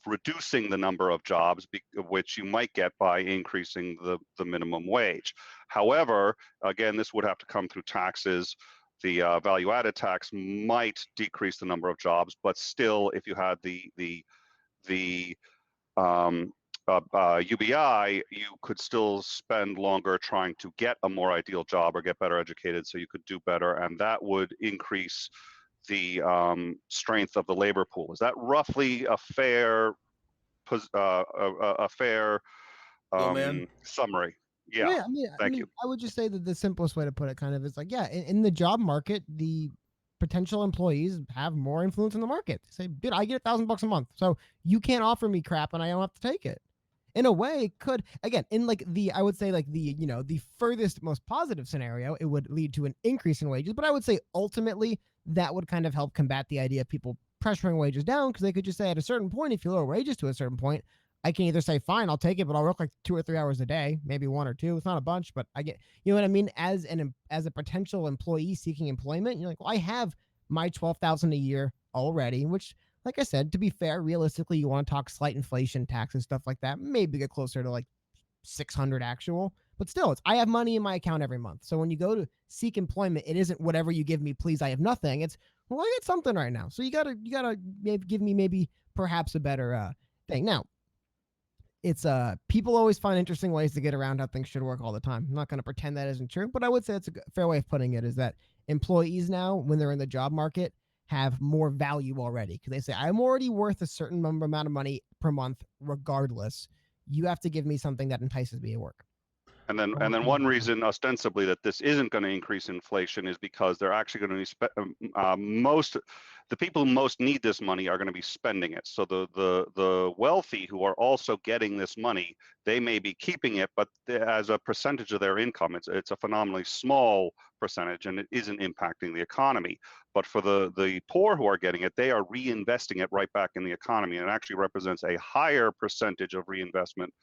reducing the number of jobs, which you might get by increasing the minimum wage. However, again, this would have to come through taxes. The value-added tax might decrease the number of jobs, but still, if you had the UBI, you could still spend longer trying to get a more ideal job or get better educated, so you could do better, and that would increase the strength of the labor pool. Is that roughly a fair summary? Yeah. I mean, Thank you. I would just say that the simplest way to put it kind of is like, yeah, in the job market, the potential employees have more influence in the market. They say, dude, I get $1,000 a month, so you can't offer me crap and I don't have to take it. In a way, it could, again, in like I would say like the furthest most positive scenario, it would lead to an increase in wages. But I would say ultimately that would kind of help combat the idea of people pressuring wages down, because they could just say at a certain point, if you lower wages to a certain point, I can either say, fine, I'll take it, but I'll work like 2 or 3 hours a day, maybe 1 or 2. It's not a bunch, but I get, you know what I mean? As a potential employee seeking employment, you're like, well, I have my $12,000 a year already, which, like I said, to be fair, realistically, you want to talk slight inflation, taxes, stuff like that, maybe get closer to like 600 actual, but still, I have money in my account every month. So when you go to seek employment, it isn't whatever you give me, please, I have nothing. It's, well, I get something right now. So you gotta maybe give me maybe perhaps a better thing. Now, it's people always find interesting ways to get around how things should work all the time. I'm not going to pretend that isn't true, but I would say it's a fair way of putting it, is that employees now, when they're in the job market, have more value already, because they say, I'm already worth a certain amount of money per month regardless. You have to give me something that entices me to work. And then one reason ostensibly that this isn't going to increase inflation is because they're actually going to be the people who most need this money are going to be spending it. So the wealthy who are also getting this money, they may be keeping it, but as a percentage of their income, it's a phenomenally small percentage, and it isn't impacting the economy. But for the poor who are getting it, they are reinvesting it right back in the economy, and it actually represents a higher percentage of reinvestment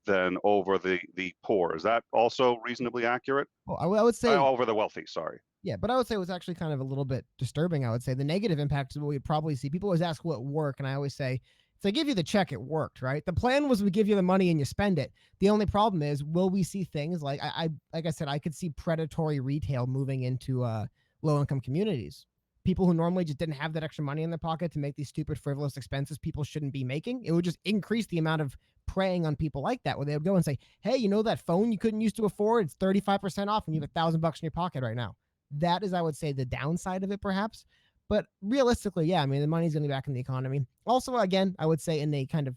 than over the poor. Is that also reasonably accurate? Well, I would say over the wealthy, sorry. Yeah, but I would say it was actually kind of a little bit disturbing. I would say the negative impact is what we'd probably see. People always ask, will it work? And I always say, if they give you the check, it worked, right? The plan was we give you the money and you spend it. The only problem is, will we see things like like I said, I could see predatory retail moving into low-income communities. People who normally just didn't have that extra money in their pocket to make these stupid, frivolous expenses people shouldn't be making. It would just increase the amount of preying on people like that, where they would go and say, hey, you know that phone you couldn't use to afford? It's 35% off and you have $1,000 in your pocket right now. That is, I would say, the downside of it, perhaps. But realistically, yeah, I mean, the money's going to be back in the economy. Also, again, I would say in a kind of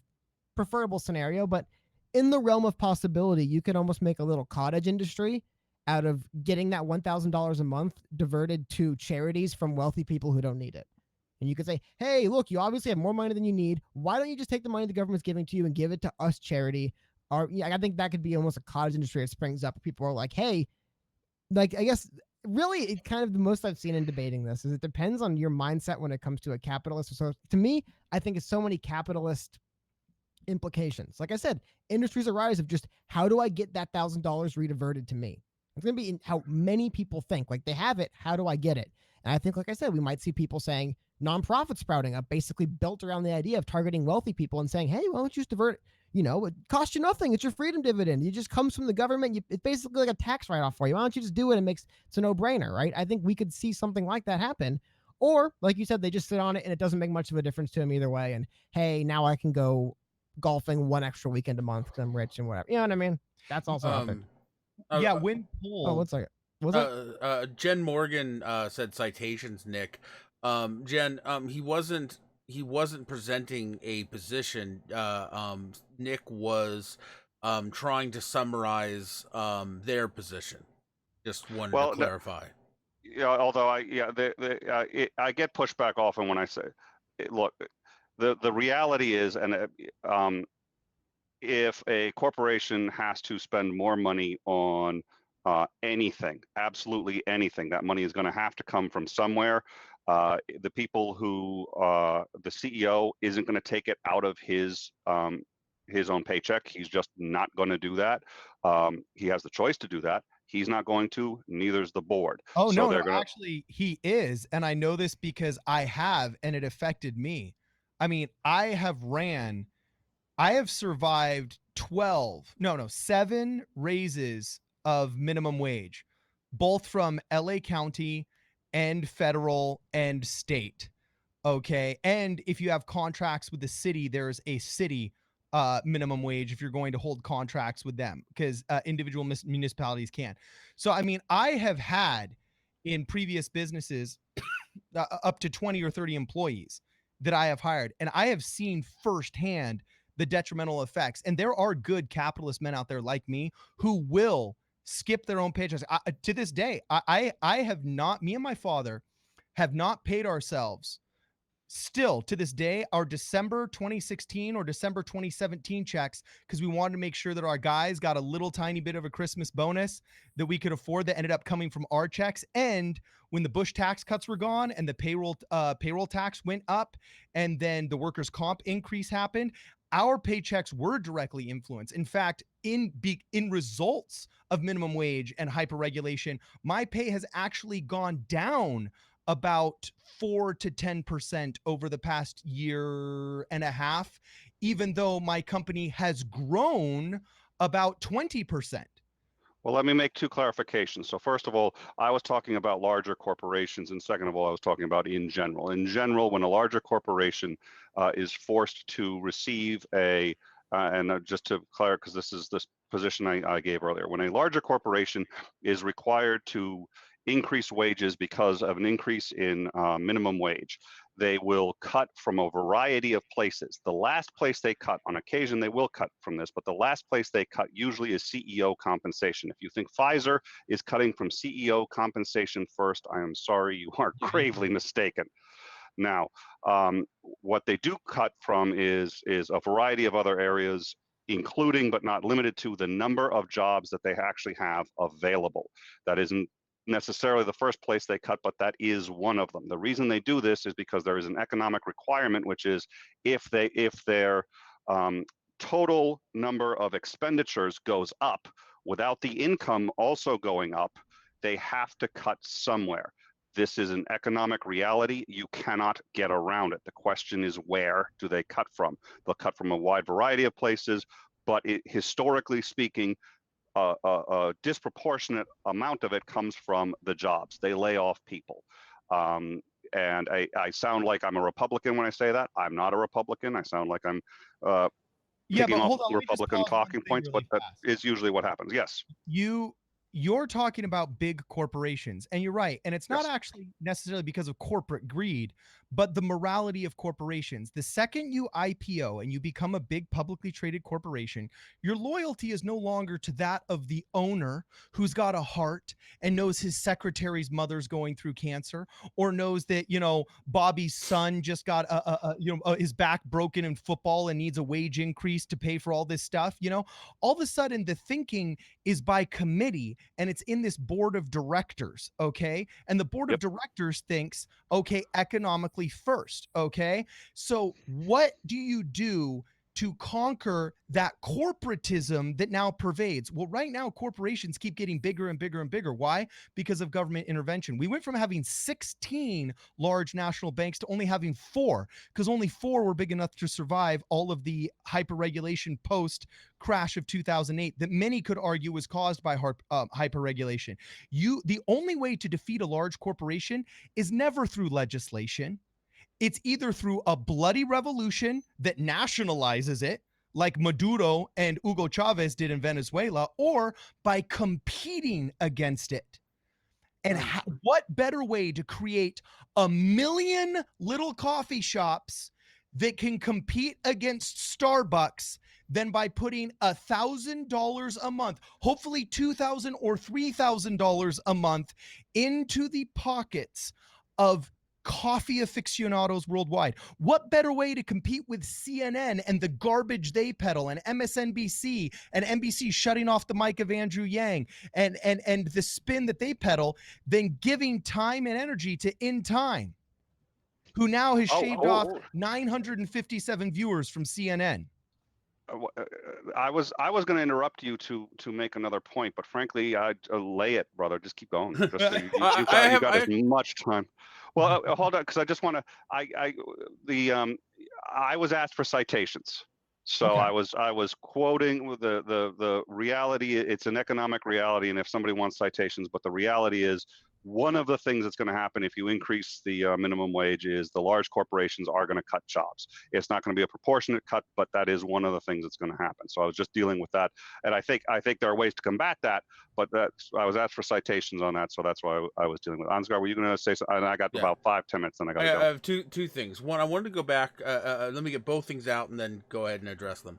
preferable scenario, but in the realm of possibility, you could almost make a little cottage industry out of getting that $1,000 a month diverted to charities from wealthy people who don't need it. And you could say, hey, look, you obviously have more money than you need. Why don't you just take the money the government's giving to you and give it to us charity? Or I think that could be almost a cottage industry that springs up. People are like, hey, like, I guess really it kind of the most I've seen in debating this is it depends on your mindset when it comes to a capitalist. So to me, I think it's so many capitalist implications. Like I said, industries arise of just how do I get that $1,000 rediverted to me? It's going to be in how many people think. Like they have it. How do I get it? And I think, like I said, we might see people saying nonprofits sprouting up, basically built around the idea of targeting wealthy people and saying, hey, why don't you just divert? You know, it costs you nothing. It's your freedom dividend. It just comes from the government. It's basically like a tax write-off for you. Why don't you just do it? It's a no-brainer, right? I think we could see something like that happen. Or, like you said, they just sit on it and it doesn't make much of a difference to them either way. And hey, now I can go golfing one extra weekend a month because I'm rich and whatever. You know what I mean? That's also happened. Yeah, when pulled. Oh, what's that? Was it? Jen Morgan said citations, Nick. Jen, he wasn't presenting a position. Nick was trying to summarize their position. Just wanted to clarify. Yeah, although I get pushback often when I say, look, the reality is, and if a corporation has to spend more money on anything, absolutely anything, that money is going to have to come from somewhere. The people who the CEO isn't going to take it out of his own paycheck. He's just not going to do that. He has the choice to do that. He's not going to. Neither's the board. Oh, so no, actually, he is, and I know this because I have, and it affected me. I mean, I have survived 7 raises of minimum wage, both from LA County and federal and state. Okay. And if you have contracts with the city, there's a city minimum wage if you're going to hold contracts with them, because individual municipalities can. So, I mean, I have had in previous businesses up to 20 or 30 employees that I have hired, and I have seen firsthand the detrimental effects. And there are good capitalist men out there like me who will skip their own paychecks. To this day, I have not, me and my father have not paid ourselves still to this day our December 2016 or December 2017 checks, because we wanted to make sure that our guys got a little tiny bit of a Christmas bonus that we could afford that ended up coming from our checks. And when the Bush tax cuts were gone and the payroll tax went up and then the workers' comp increase happened, our paychecks were directly influenced. In fact, in results of minimum wage and hyperregulation, my pay has actually gone down about 4 to 10% over the past year and a half, even though my company has grown about 20%. Well, let me make 2 clarifications. So first of all, I was talking about larger corporations, and second of all, I was talking about in general. In general, when a larger corporation is forced to receive and just to clarify, because this is this position I gave earlier, when a larger corporation is required to increase wages because of an increase in minimum wage, they will cut from a variety of places. The last place they cut, on occasion they will cut from this, but the last place they cut usually is CEO compensation. If you think Pfizer is cutting from CEO compensation first, I am sorry, you are gravely mistaken. Now, what they do cut from is a variety of other areas, including but not limited to the number of jobs that they actually have available. That isn't necessarily the first place they cut, but that is one of them. The reason they do this is because there is an economic requirement, which is if their total number of expenditures goes up without the income also going up, they have to cut somewhere. This is an economic reality. You cannot get around it. The question is, where do they cut from? They'll cut from a wide variety of places, but historically speaking, a disproportionate amount of it comes from the jobs. They lay off people. And I sound like I'm a Republican when I say that. I'm not a Republican. I sound like I'm picking off Republican talking points, but that is usually what happens. Yes. you're talking about big corporations, and you're right. And it's not Yes. actually necessarily because of corporate greed, but the morality of corporations. The second you IPO and you become a big publicly traded corporation, your loyalty is no longer to that of the owner who's got a heart and knows his secretary's mother's going through cancer, or knows that, you know, Bobby's son just got his back broken in football and needs a wage increase to pay for all this stuff. You know, all of a sudden the thinking is by committee, and it's in this board of directors. Okay. And the board of directors thinks, okay, economically first. Okay. So what do you do to conquer that corporatism that now pervades? Well, right now, corporations keep getting bigger and bigger and bigger. Why? Because of government intervention. We went from having 16 large national banks to only having 4, because only 4 were big enough to survive all of the hyper-regulation post-crash of 2008 that many could argue was caused by hyper-regulation. The only way to defeat a large corporation is never through legislation. It's either through a bloody revolution that nationalizes it, like Maduro and Hugo Chavez did in Venezuela, or by competing against it. And what better way to create 1 million little coffee shops that can compete against Starbucks than by putting $1,000 a month, hopefully $2,000 or $3,000 a month, into the pockets of coffee aficionados worldwide? What better way to compete with CNN and the garbage they peddle, and MSNBC and NBC shutting off the mic of Andrew Yang and the spin that they peddle, than giving time and energy to In Time, who now has shaved off 957 viewers from CNN? I was going to interrupt you to make another point, but frankly, I'd lay it, brother. Just keep going. Just, you got as much time. Well, hold on, because I just want to. I was asked for citations, so okay. I was quoting the reality. It's an economic reality, and if somebody wants citations, but the reality is, one of the things that's going to happen if you increase the minimum wage is the large corporations are going to cut jobs. It's not going to be a proportionate cut, but that is one of the things that's going to happen. So I was just dealing with that, and I think there are ways to combat that. But I was asked for citations on that, so that's why I was dealing with. Ansgar, were you going to say something? And I got about 5-10 minutes, and I got to go. I have two things. One, I wanted to go back. Let me get both things out, and then go ahead and address them.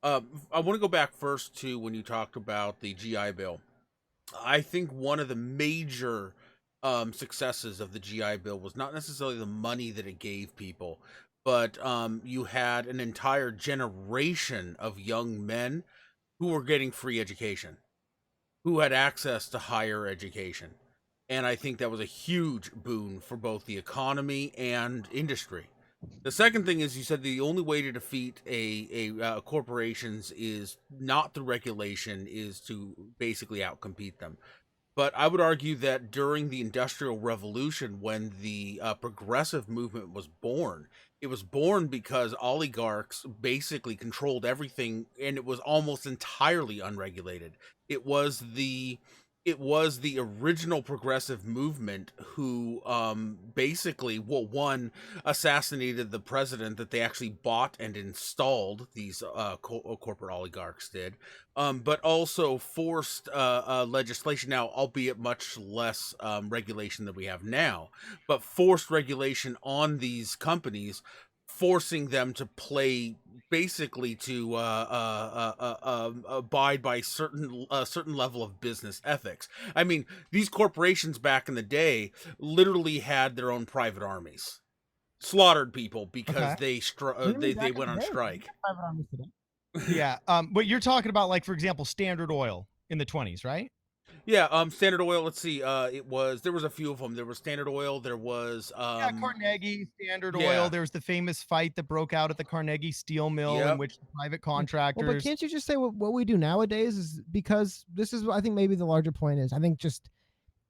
I want to go back first to when you talked about the GI Bill. I think one of the major successes of the GI Bill was not necessarily the money that it gave people, but you had an entire generation of young men who were getting free education, who had access to higher education. And I think that was a huge boon for both the economy and industry. The second thing is, you said the only way to defeat a corporations is not through regulation, is to basically outcompete them. But I would argue that during the Industrial Revolution, when the progressive movement was born, it was born because oligarchs basically controlled everything, and it was almost entirely unregulated. It was the original progressive movement who basically, one, assassinated the president that they actually bought and installed, these corporate oligarchs did, but also forced legislation, now albeit much less regulation than we have now, but forced regulation on these companies, forcing them to play, basically to abide by certain level of business ethics. I mean, these corporations back in the day literally had their own private armies, slaughtered people because they went on strike. Yeah, but you're talking about, like, for example, Standard Oil in the 1920s, right? Yeah, Standard Oil, let's see, there was a few of them. There was Standard Oil, there was Carnegie, Standard Oil. There was the famous fight that broke out at the Carnegie steel mill, in which the private contractors. Well, but can't you just say what we do nowadays is, because this is, I think maybe the larger point is, I think just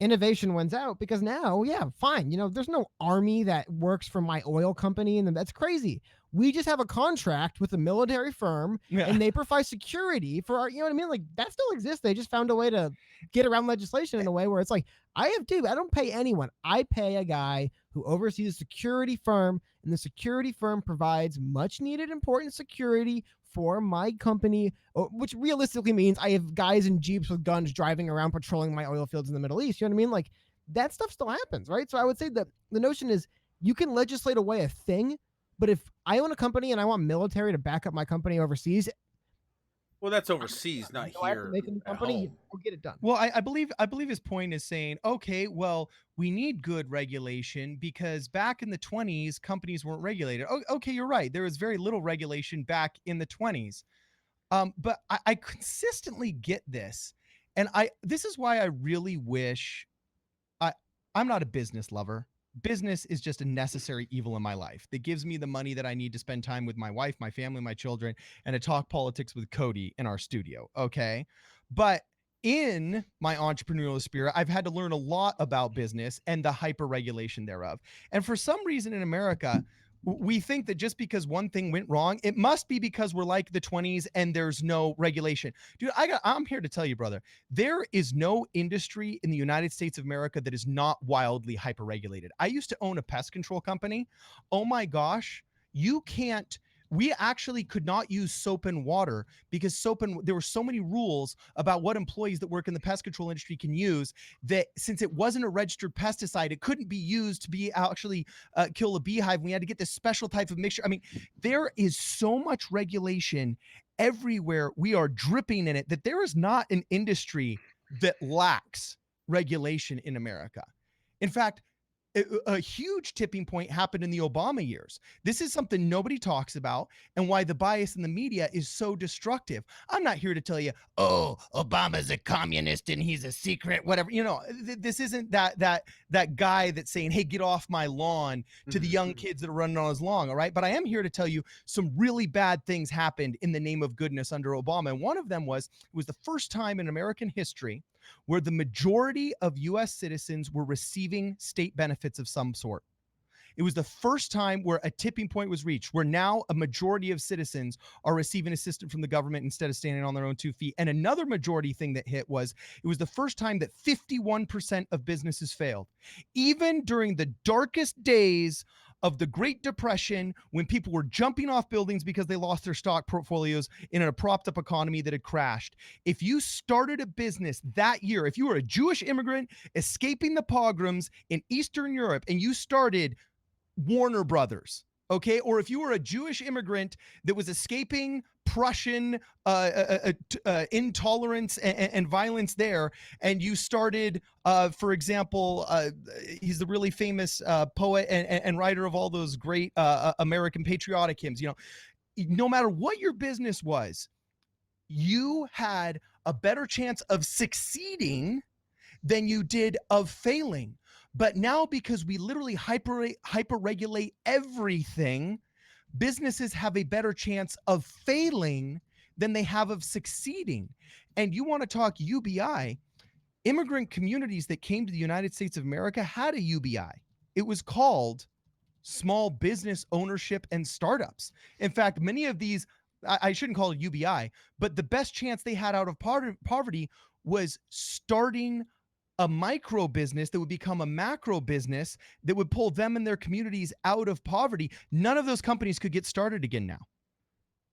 innovation wins out, because now, fine, there's no army that works for my oil company, and that's crazy. We just have a contract with a military firm, and they provide security for our, you know what I mean? Like, that still exists. They just found a way to get around legislation in a way where it's like, I don't pay anyone. I pay a guy who oversees a security firm, and the security firm provides much needed important security for my company, which realistically means I have guys in Jeeps with guns driving around patrolling my oil fields in the Middle East. You know what I mean? Like that stuff still happens, right? So I would say that the notion is you can legislate away a thing, but if I own a company and I want military to back up my company overseas, well, that's overseas, not here at home. We'll get it done. Well, I believe his point is saying, okay, well, we need good regulation because back in the 20s, companies weren't regulated. Oh, okay, you're right. There was very little regulation back in the 20s. But I consistently get this. And this is why I really wish I'm not a business lover. Business is just a necessary evil in my life that gives me the money that I need to spend time with my wife, my family, my children, and to talk politics with Cody in our studio. Okay. But in my entrepreneurial spirit, I've had to learn a lot about business and the hyper regulation thereof. And for some reason in America, we think that just because one thing went wrong, it must be because we're like the 20s and there's no regulation. Dude, I'm here to tell you, brother, there is no industry in the United States of America that is not wildly hyper-regulated. I used to own a pest control company. Oh my gosh, we actually could not use soap and water because there were so many rules about what employees that work in the pest control industry can use that since it wasn't a registered pesticide, it couldn't be used to be actually kill a beehive. We had to get this special type of mixture. I mean, there is so much regulation everywhere. We are dripping in it that there is not an industry that lacks regulation in America. In fact, a huge tipping point happened in the Obama years. This is something nobody talks about and why the bias in the media is so destructive. I'm not here to tell you, oh, Obama's a communist and he's a secret, whatever. You know, this isn't that guy that's saying, hey, get off my lawn to the young kids that are running on his lawn. All right. But I am here to tell you some really bad things happened in the name of goodness under Obama. And one of them was, it was the first time in American history where the majority of U.S. citizens were receiving state benefits of some sort. It was the first time where a tipping point was reached, where now a majority of citizens are receiving assistance from the government instead of standing on their own 2 feet. And another majority thing that hit was, it was the first time that 51% of businesses failed. Even during the darkest days of the Great Depression, when people were jumping off buildings because they lost their stock portfolios in a propped up economy that had crashed. If you started a business that year, if you were a Jewish immigrant escaping the pogroms in Eastern Europe and you started Warner Brothers, okay, or if you were a Jewish immigrant that was escaping Prussian intolerance and violence there, and you started, for example, he's the really famous poet and writer of all those great American patriotic hymns. You know, no matter what your business was, you had a better chance of succeeding than you did of failing. But now, because we literally hyper-regulate everything, businesses have a better chance of failing than they have of succeeding. And you want to talk UBI, immigrant communities that came to the United States of America had a UBI. It was called Small Business Ownership and Startups. In fact, many of these, I shouldn't call it UBI, but the best chance they had out of poverty was starting a micro business that would become a macro business that would pull them and their communities out of poverty. None of those companies could get started again now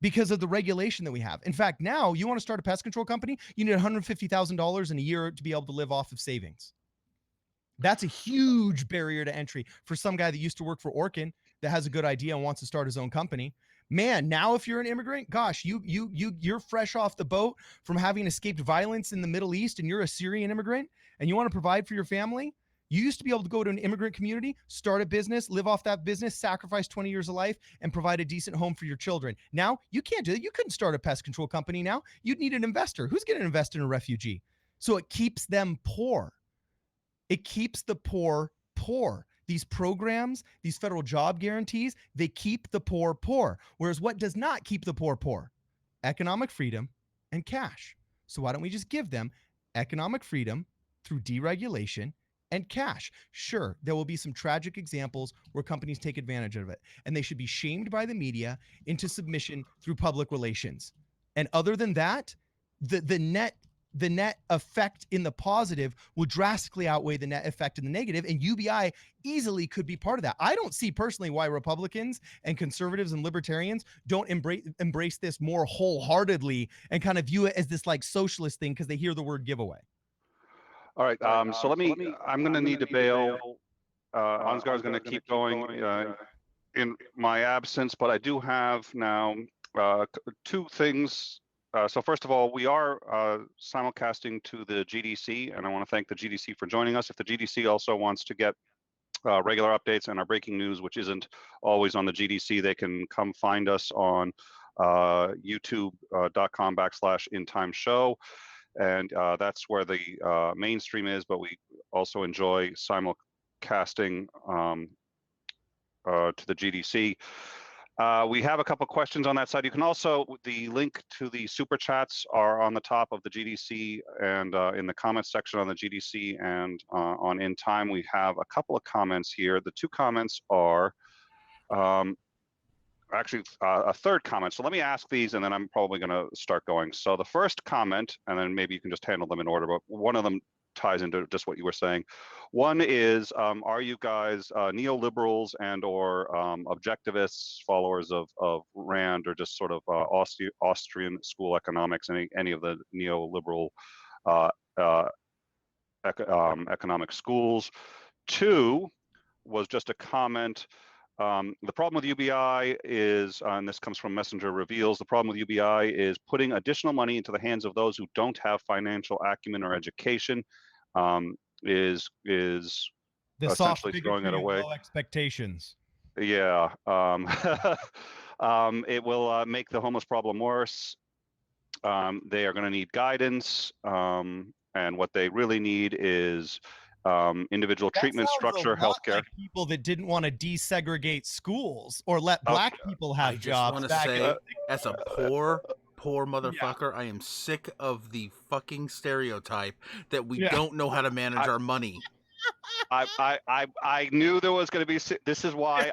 because of the regulation that we have. In fact, now you want to start a pest control company, you need $150,000 in a year to be able to live off of savings. That's a huge barrier to entry for some guy that used to work for Orkin that has a good idea and wants to start his own company. Man, now if you're an immigrant, gosh, you're fresh off the boat from having escaped violence in the Middle East and you're a Syrian immigrant and you want to provide for your family. You used to be able to go to an immigrant community, start a business, live off that business, sacrifice 20 years of life, and provide a decent home for your children. Now, you can't do that. You couldn't start a pest control company now. You'd need an investor. Who's going to invest in a refugee? So it keeps them poor. It keeps the poor poor. These programs, these federal job guarantees, they keep the poor poor. Whereas what does not keep the poor poor? Economic freedom and cash. So why don't we just give them economic freedom through deregulation and cash? Sure, there will be some tragic examples where companies take advantage of it, and they should be shamed by the media into submission through public relations. And other than that, the net the net effect in the positive will drastically outweigh the net effect in the negative, and UBI easily could be part of that. I don't see personally why Republicans and conservatives and libertarians don't embrace this more wholeheartedly and kind of view it as this like socialist thing because they hear the word giveaway. All right. So I'm going to need to bail. Ansgar is going to keep going in my absence, but I do have now two things. So first of all, we are simulcasting to the GDC, and I want to thank the GDC for joining us. If the GDC also wants to get regular updates and our breaking news, which isn't always on the GDC, they can come find us on youtube.com/intimeshow. And that's where the mainstream is, but we also enjoy simulcasting to the GDC. We have a couple questions on that side. You can also, the link to the super chats are on the top of the GDC and in the comments section on the GDC and on In Time. We have a couple of comments here. The two comments are actually a third comment. So let me ask these and then I'm probably going to start going. So the first comment, and then maybe you can just handle them in order, but one of them ties into just what you were saying. One is, are you guys neoliberals and or objectivists, followers of Rand, or just sort of Austrian school economics, any of the neoliberal economic schools? Two was just a comment. The problem with UBI is, and this comes from Messenger Reveals, the problem with UBI is putting additional money into the hands of those who don't have financial acumen or education, is the essentially throwing it away. Low expectations. Yeah. It will make the homeless problem worse. They are going to need guidance, and what they really need is individual treatment, structure, healthcare. Like people that didn't want to desegregate schools or let black people have jobs. I just want to say, as a poor motherfucker, I am sick of the fucking stereotype that we don't know how to manage our money. I knew there was going to be. This is why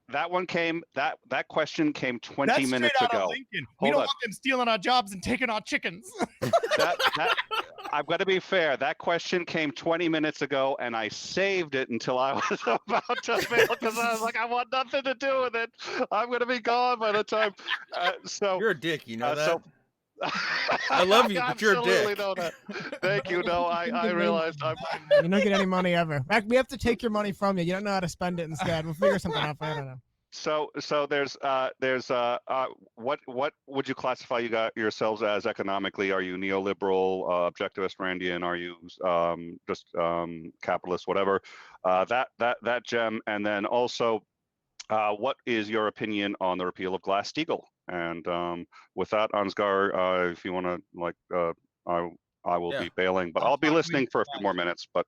that one came. That question came 20 minutes ago. We don't want them stealing our jobs and taking our chickens. I've got to be fair. That question came 20 minutes ago, and I saved it until I was about to fail because I was like, I want nothing to do with it. I'm going to be gone by the time. So you're a dick, you know that. I love you, but you're a dick. Know that. Thank you. No, I realized you don't get any money ever. In fact, we have to take your money from you. You don't know how to spend it instead. We'll figure something out. I don't know. So there's what would you classify yourselves as economically? Are you neoliberal, objectivist, Randian? Are you just capitalist, whatever? That gem, and then also, what is your opinion on the repeal of Glass-Steagall? And with that, Ansgar, if you want to, I will be bailing, but I'll be listening for a few more minutes. But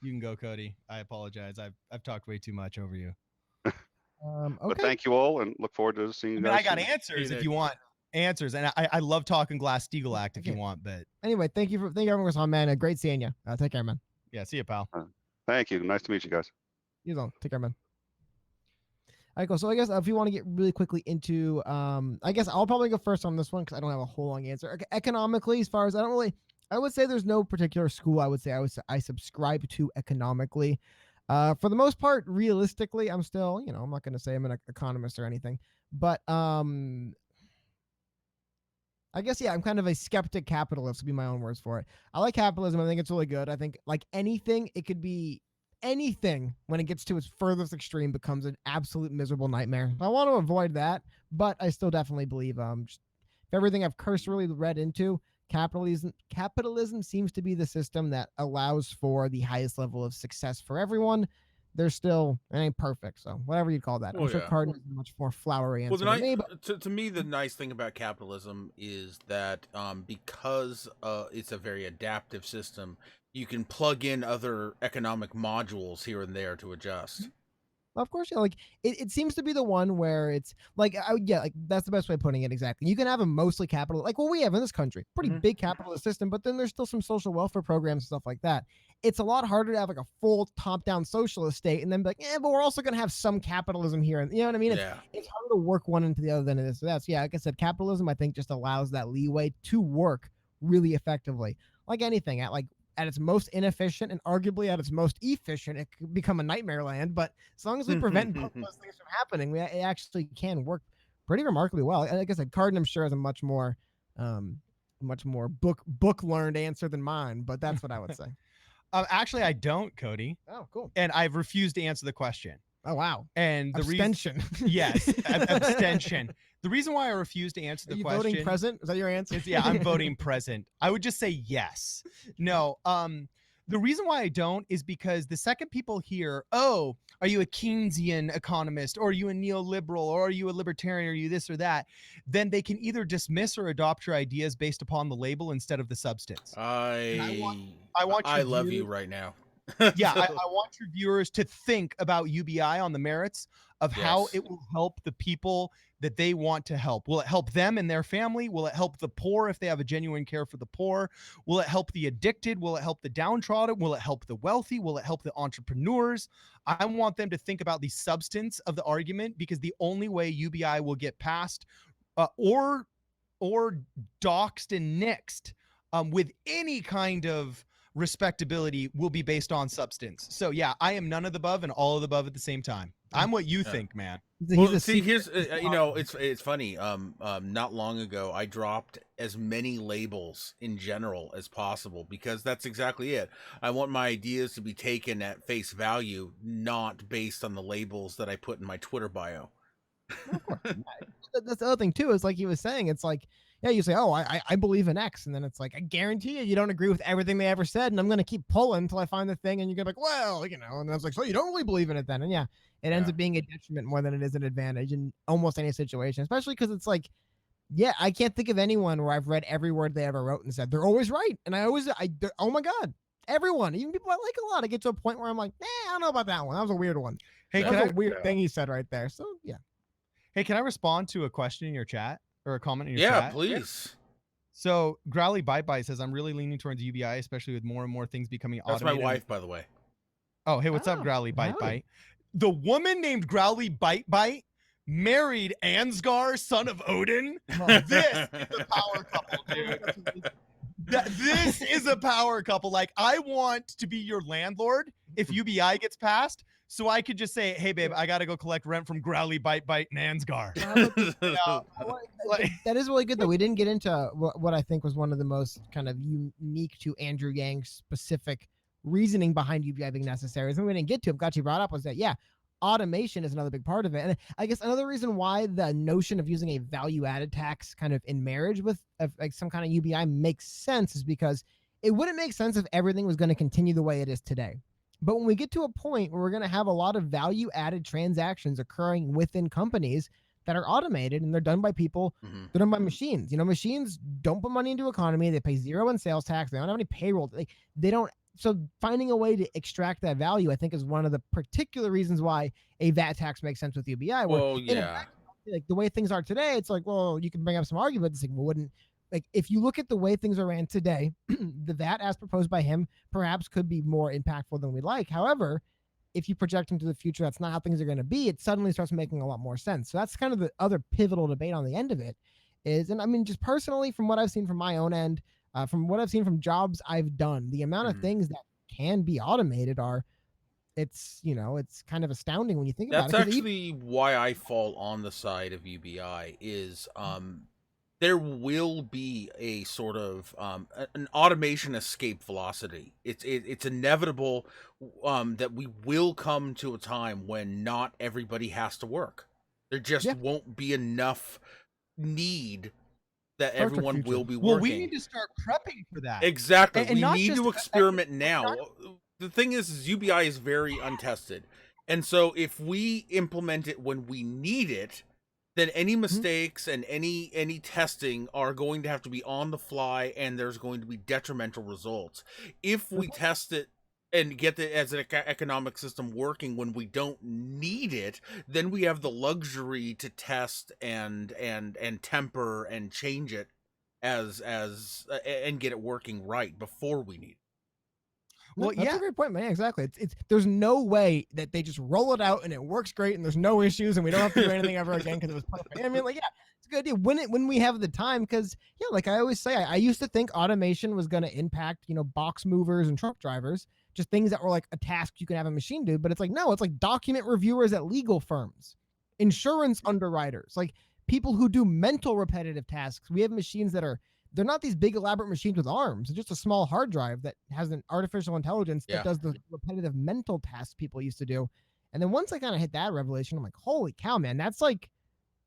you can go, Cody. I apologize. I've talked way too much over you. Okay. But thank you all, and look forward to seeing you guys. I got answers if you want answers, and I love talking Glass-Steagall Act if you want. But anyway, thank you everyone for on, man. Great seeing you. Take care, man. Yeah, see you, pal. Thank you. Nice to meet you guys. You know, take care, man. All right, cool. So I guess if you want to get really quickly into, I guess I'll probably go first on this one because I don't have a whole long answer. Economically, as far as I would say there's no particular school I would say I subscribe to economically. For the most part, realistically, I'm still, I'm not going to say I'm an economist or anything, but I guess, I'm kind of a skeptic capitalist, to be my own words for it. I like capitalism. I think it's really good. I think like anything, it could be anything when it gets to its furthest extreme becomes an absolute miserable nightmare. I want to avoid that, but I still definitely believe if everything I've cursorily read into, capitalism seems to be the system that allows for the highest level of success for everyone. There's still, it ain't perfect, so whatever you call that. I'm sure Cardon is a much more flowery answer than me. But to me, the nice thing about capitalism is that because it's a very adaptive system, you can plug in other economic modules here and there to adjust. Of course, like it seems to be the one where it's like, like that's the best way of putting it. Exactly. You can have a mostly capital, like what we have in this country, pretty big capitalist system, but then there's still some social welfare programs and stuff like that. It's a lot harder to have like a full top-down socialist state and then be like, but we're also going to have some capitalism here. And you know what I mean? It's harder to work one into the other than it is. So that's, like I said, capitalism, I think just allows that leeway to work really effectively. Like anything, at its most inefficient and arguably at its most efficient, it could become a nightmare land. But as long as we prevent both those things from happening, it actually can work pretty remarkably well. And like I said, Cardon, I'm sure, has a much more book learned answer than mine, but that's what I would say. Actually, I don't, Cody. Oh, cool. And I've refused to answer the question. Oh, wow. And the abstention. Yes, abstention. The reason why I refuse to answer the question. Voting present? Is that your answer? Yeah, I'm voting present. I would just say yes. No. The reason why I don't is because the second people hear, oh, are you a Keynesian economist, or are you a neoliberal, or are you a libertarian, or are you this or that, then they can either dismiss or adopt your ideas based upon the label instead of the substance. I love you right now. Yeah, I want your viewers to think about UBI on the merits of how it will help the people that they want to help. Will it help them and their family? Will it help the poor if they have a genuine care for the poor? Will it help the addicted? Will it help the downtrodden? Will it help the wealthy? Will it help the entrepreneurs? I want them to think about the substance of the argument, because the only way UBI will get passed or doxed and nixed with any kind of respectability will be based on substance. So yeah, I am none of the above and all of the above at the same time. I'm what you think, man. Well, see, here's it's funny. Not long ago, I dropped as many labels in general as possible, because that's exactly it. I want my ideas to be taken at face value, not based on the labels that I put in my Twitter bio. Of course. That's the other thing too, is like he was saying, it's like, yeah, you say, oh, I believe in X, and then it's like, I guarantee you don't agree with everything they ever said, and I'm going to keep pulling until I find the thing, and you're going to be like, well, and I was like, so you don't really believe in it then? And yeah, it ends up being a detriment more than it is an advantage in almost any situation, especially because it's like, yeah, I can't think of anyone where I've read every word they ever wrote and said they're always right, and oh my God, everyone, even people I like a lot, I get to a point where I'm like, I don't know about that one. That was a weird one. Hey, that was a weird thing he said right there. So yeah. Hey, can I respond to a question in your chat or a comment in your chat? Yeah, please. So Growly Bite Bite says, I'm really leaning towards UBI, especially with more and more things becoming automated. That's my wife, by the way. Oh, hey, what's up, Growly Bite Bite? The woman named Growly Bite Bite married Ansgar, son of Odin. This is a power couple, dude. This is a power couple. Like, I want to be your landlord if UBI gets passed, so I could just say, hey, babe, I got to go collect rent from Growly Bite Bite and Ansgar. That is really good, though. We didn't get into what I think was one of the most kind of unique to Andrew Yang's specific reasoning behind UBI being necessary. Something we didn't get to, I'm glad you brought up, was that, yeah, automation is another big part of it. And I guess another reason why the notion of using a value-added tax kind of in marriage with like some kind of UBI makes sense is because it wouldn't make sense if everything was going to continue the way it is today. But when we get to a point where we're going to have a lot of value-added transactions occurring within companies that are automated and they're done by people, they're done by machines. Machines don't put money into economy. They pay zero in sales tax. They don't have any payroll. They don't. So finding a way to extract that value, I think, is one of the particular reasons why a VAT tax makes sense with UBI. Well, yeah. Like the way things are today, it's like, well, you can bring up some arguments. Like, well, wouldn't, like, if you look at the way things are ran today, the VAT as proposed by him perhaps could be more impactful than we like. However, if you project into the future, that's not how things are going to be. It suddenly starts making a lot more sense. So that's kind of the other pivotal debate on the end of it is, and I mean, just personally, from what I've seen from my own end, from what I've seen from jobs I've done, the amount of things that can be automated it's kind of astounding when you think about it. That's actually why I fall on the side of UBI is there will be a sort of an automation escape velocity. It's inevitable that we will come to a time when not everybody has to work. There just won't be enough need that everyone will be working. Well, we need to start prepping for that. Exactly. And we need to experiment now. The thing is UBI is very untested. And so if we implement it when we need it, then any mistakes and any testing are going to have to be on the fly, and there's going to be detrimental results. If we test it and get it as an economic system working when we don't need it, then we have the luxury to test and temper and change it as and get it working right before we need it. No, Well, that's yeah. a great point, man. Exactly. It's there's no way that they just roll it out and it works great and there's no issues and we don't have to do anything ever again because it was perfect. I mean, like, yeah, it's a good idea when we have the time because yeah, like I always say, I used to think automation was going to impact box movers and truck drivers, just things that were like a task you could have a machine do. But it's like no, it's like document reviewers at legal firms, insurance underwriters, like people who do mental repetitive tasks. We have machines that are they're not these big elaborate machines with arms. It's just a small hard drive that has an artificial intelligence that does the repetitive mental tasks people used to do. And then once I kind of hit that revelation, I'm like, holy cow, man, that's like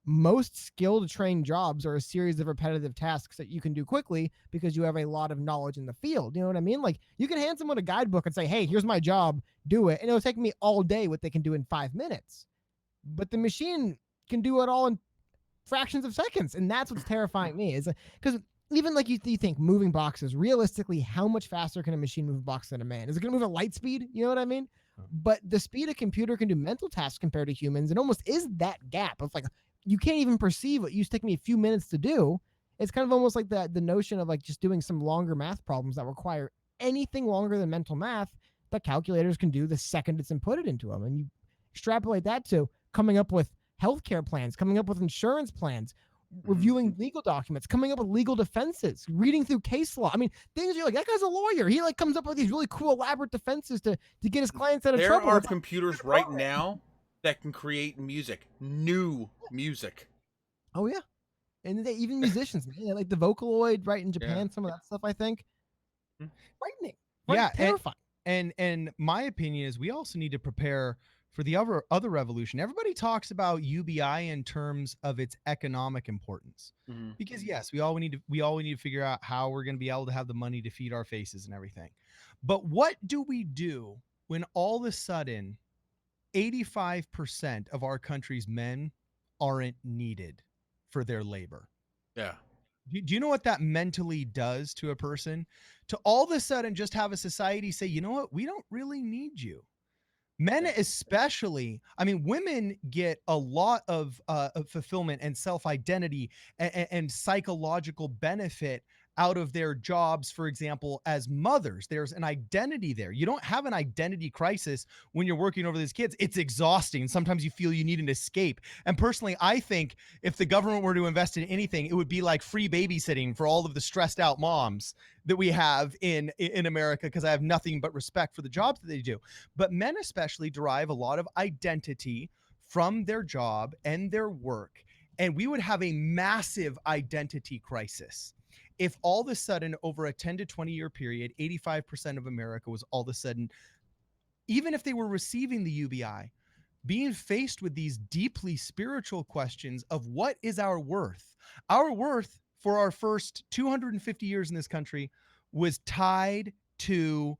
most skilled trained jobs are a series of repetitive tasks that you can do quickly because you have a lot of knowledge in the field. You know what I mean? Like you can hand someone a guidebook and say, hey, here's my job, do it. And it'll take me all day what they can do in 5 minutes. But the machine can do it all in fractions of seconds. And that's what's terrifying me is because even like you think moving boxes, realistically, how much faster can a machine move a box than a man? Is it going to move at light speed? You know what I mean? But the speed a computer can do mental tasks compared to humans, it almost is that gap of like, you can't even perceive what used to take me a few minutes to do. It's kind of almost like the notion of like just doing some longer math problems that require anything longer than mental math that calculators can do the second it's inputted into them. And you extrapolate that to coming up with healthcare plans, coming up with insurance plans, reviewing legal documents, coming up with legal defenses, reading through case law. I mean, things you're like, that guy's a lawyer. He like comes up with these really cool, elaborate defenses to get his clients out of trouble. There are computers right now that can create music, new music. Oh yeah, and even musicians, man, like the Vocaloid, right in Japan, some of that stuff. I think frightening, yeah, terrifying. And my opinion is we also need to prepare for the other revolution. Everybody talks about UBI in terms of its economic importance, because yes, we all need to figure out how we're going to be able to have the money to feed our faces and everything. But what do we do when all of a sudden 85% of our country's men aren't needed for their labor? Yeah. Do you know what that mentally does to a person? To all of a sudden just have a society say, you know what, we don't really need you. Men especially, I mean, women get a lot of fulfillment and self-identity and psychological benefit out of their jobs. For example, as mothers, there's an identity there. You don't have an identity crisis when you're working over these kids. It's exhausting. Sometimes you feel you need an escape. And personally, I think if the government were to invest in anything, it would be like free babysitting for all of the stressed out moms that we have in America, because I have nothing but respect for the jobs that they do. But men especially derive a lot of identity from their job and their work. And we would have a massive identity crisis if all of a sudden over a 10 to 20 year period, 85% of America was all of a sudden, even if they were receiving the UBI, being faced with these deeply spiritual questions of what is our worth? Our worth for our first 250 years in this country was tied to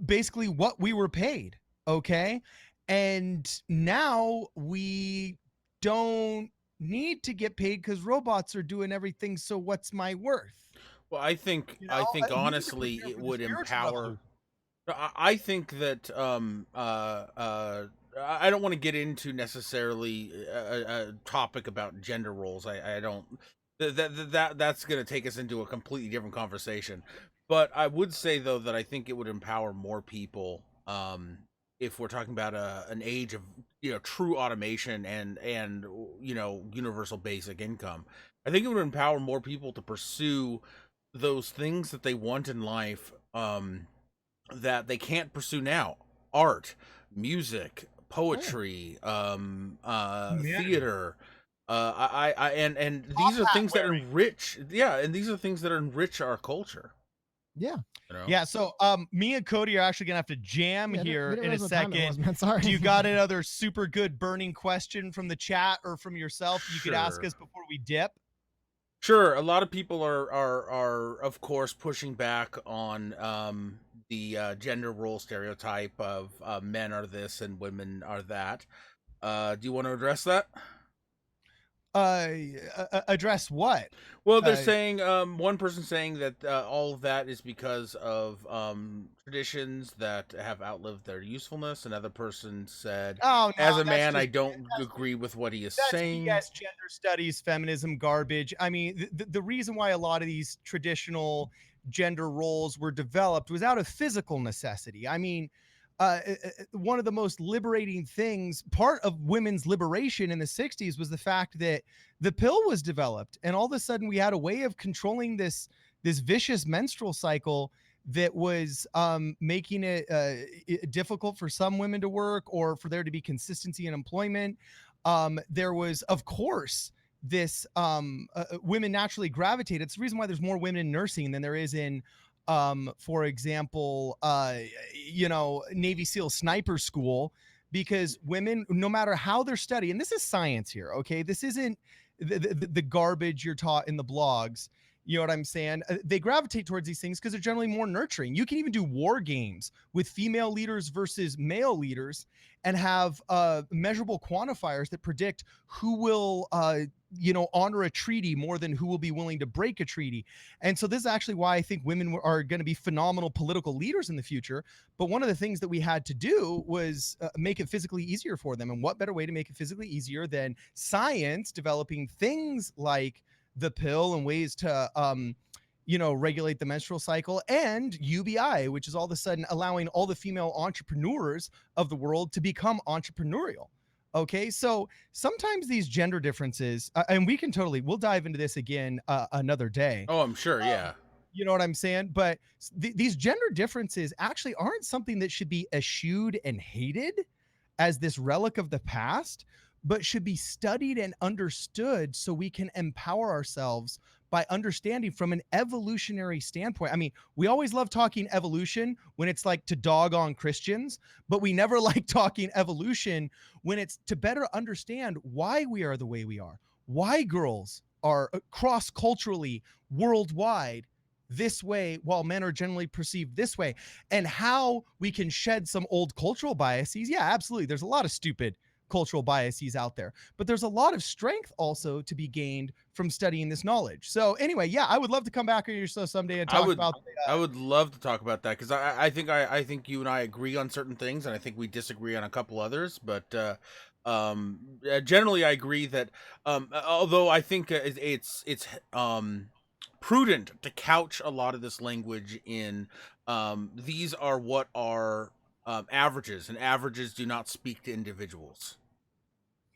basically what we were paid. Okay. And now we don't need to get paid because robots are doing everything. So what's my worth? Well, I think honestly it would empower. I think that I don't want to get into necessarily a topic about gender roles. I don't. That's going to take us into a completely different conversation. But I would say though that I think it would empower more people. If we're talking about an age of true automation and universal basic income, I think it would empower more people to pursue those things that they want in life that they can't pursue now: art, music, poetry, theater. And these are things that enrich. Yeah, and these are things that enrich our culture. Yeah. Yeah. So me and Cody are actually gonna have to jam here in a second. Sorry. Do you got another super good burning question from the chat or from yourself you could ask us before we dip? Sure. A lot of people are of course pushing back on the gender role stereotype of men are this and women are that. Do you want to address that? Address what? Well, they're saying one person saying that all of that is because of traditions that have outlived their usefulness. Another person said, "Oh, no, as a man, I don't agree with what he is saying." Yes, gender studies, feminism, garbage. I mean, the reason why a lot of these traditional gender roles were developed was out of physical necessity. I mean, one of the most liberating things, part of women's liberation in the 60s, was the fact that the pill was developed, and all of a sudden we had a way of controlling this vicious menstrual cycle that was making it difficult for some women to work or for there to be consistency in employment. There was, of course, this women naturally gravitated. It's the reason why there's more women in nursing than there is in for example, Navy SEAL sniper school, because women, no matter how they're studying, this is science here, okay? This isn't the garbage you're taught in the blogs. You know what I'm saying? They gravitate towards these things because they're generally more nurturing. You can even do war games with female leaders versus male leaders and have measurable quantifiers that predict who will honor a treaty more than who will be willing to break a treaty. And so this is actually why I think women are going to be phenomenal political leaders in the future. But one of the things that we had to do was make it physically easier for them. And what better way to make it physically easier than science developing things like the pill and ways to regulate the menstrual cycle, and UBI, which is all of a sudden allowing all the female entrepreneurs of the world to become entrepreneurial. Okay, so sometimes these gender differences, and we'll dive into this again another day. Oh, I'm sure, yeah. You know what I'm saying? But these gender differences actually aren't something that should be eschewed and hated as this relic of the past, but should be studied and understood so we can empower ourselves by understanding from an evolutionary standpoint. I mean, we always love talking evolution when it's like to dog on Christians, but we never like talking evolution when it's to better understand why we are the way we are, why girls are cross-culturally worldwide this way while men are generally perceived this way, and how we can shed some old cultural biases. Yeah, absolutely. There's a lot of stupid cultural biases out there, but there's a lot of strength also to be gained from studying this knowledge. So anyway, yeah, I would love to come back on your show someday and talk about I would love to talk about that, because I think you and I agree on certain things, and I think we disagree on a couple others, but generally I agree that although I think it's prudent to couch a lot of this language in these are what are averages, and averages do not speak to individuals.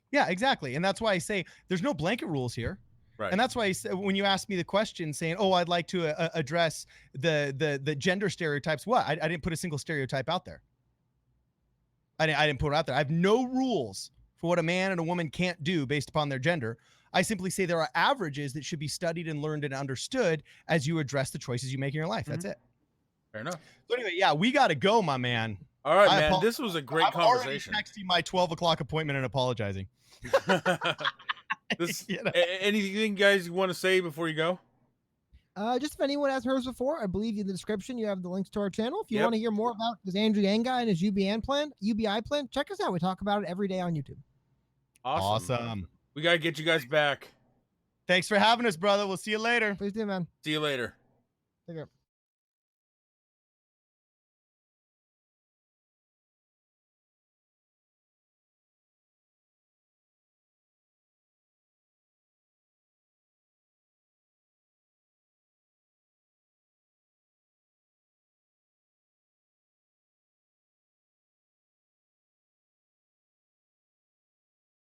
Yeah, exactly. And that's why I say there's no blanket rules here. Right. And that's why when you asked me the question saying, oh, I'd like to address the gender stereotypes, I didn't put a single stereotype out there. I didn't put it out there. I have no rules for what a man and a woman can't do based upon their gender. I simply say there are averages that should be studied and learned and understood as you address the choices you make in your life. That's it. Fair enough. So anyway, yeah, we got to go, my man. All right, man. This was a great conversation. I'm already texting my 12 o'clock appointment and apologizing. Anything guys you want to say before you go? Just if anyone hasn't heard us before, I believe in the description you have the links to our channel. If you want to hear more about this Andrew Yang guy and his UBI plan, check us out. We talk about it every day on YouTube. Awesome. We got to get you guys back. Thanks for having us, brother. We'll see you later. Please do, man. See you later. Take care.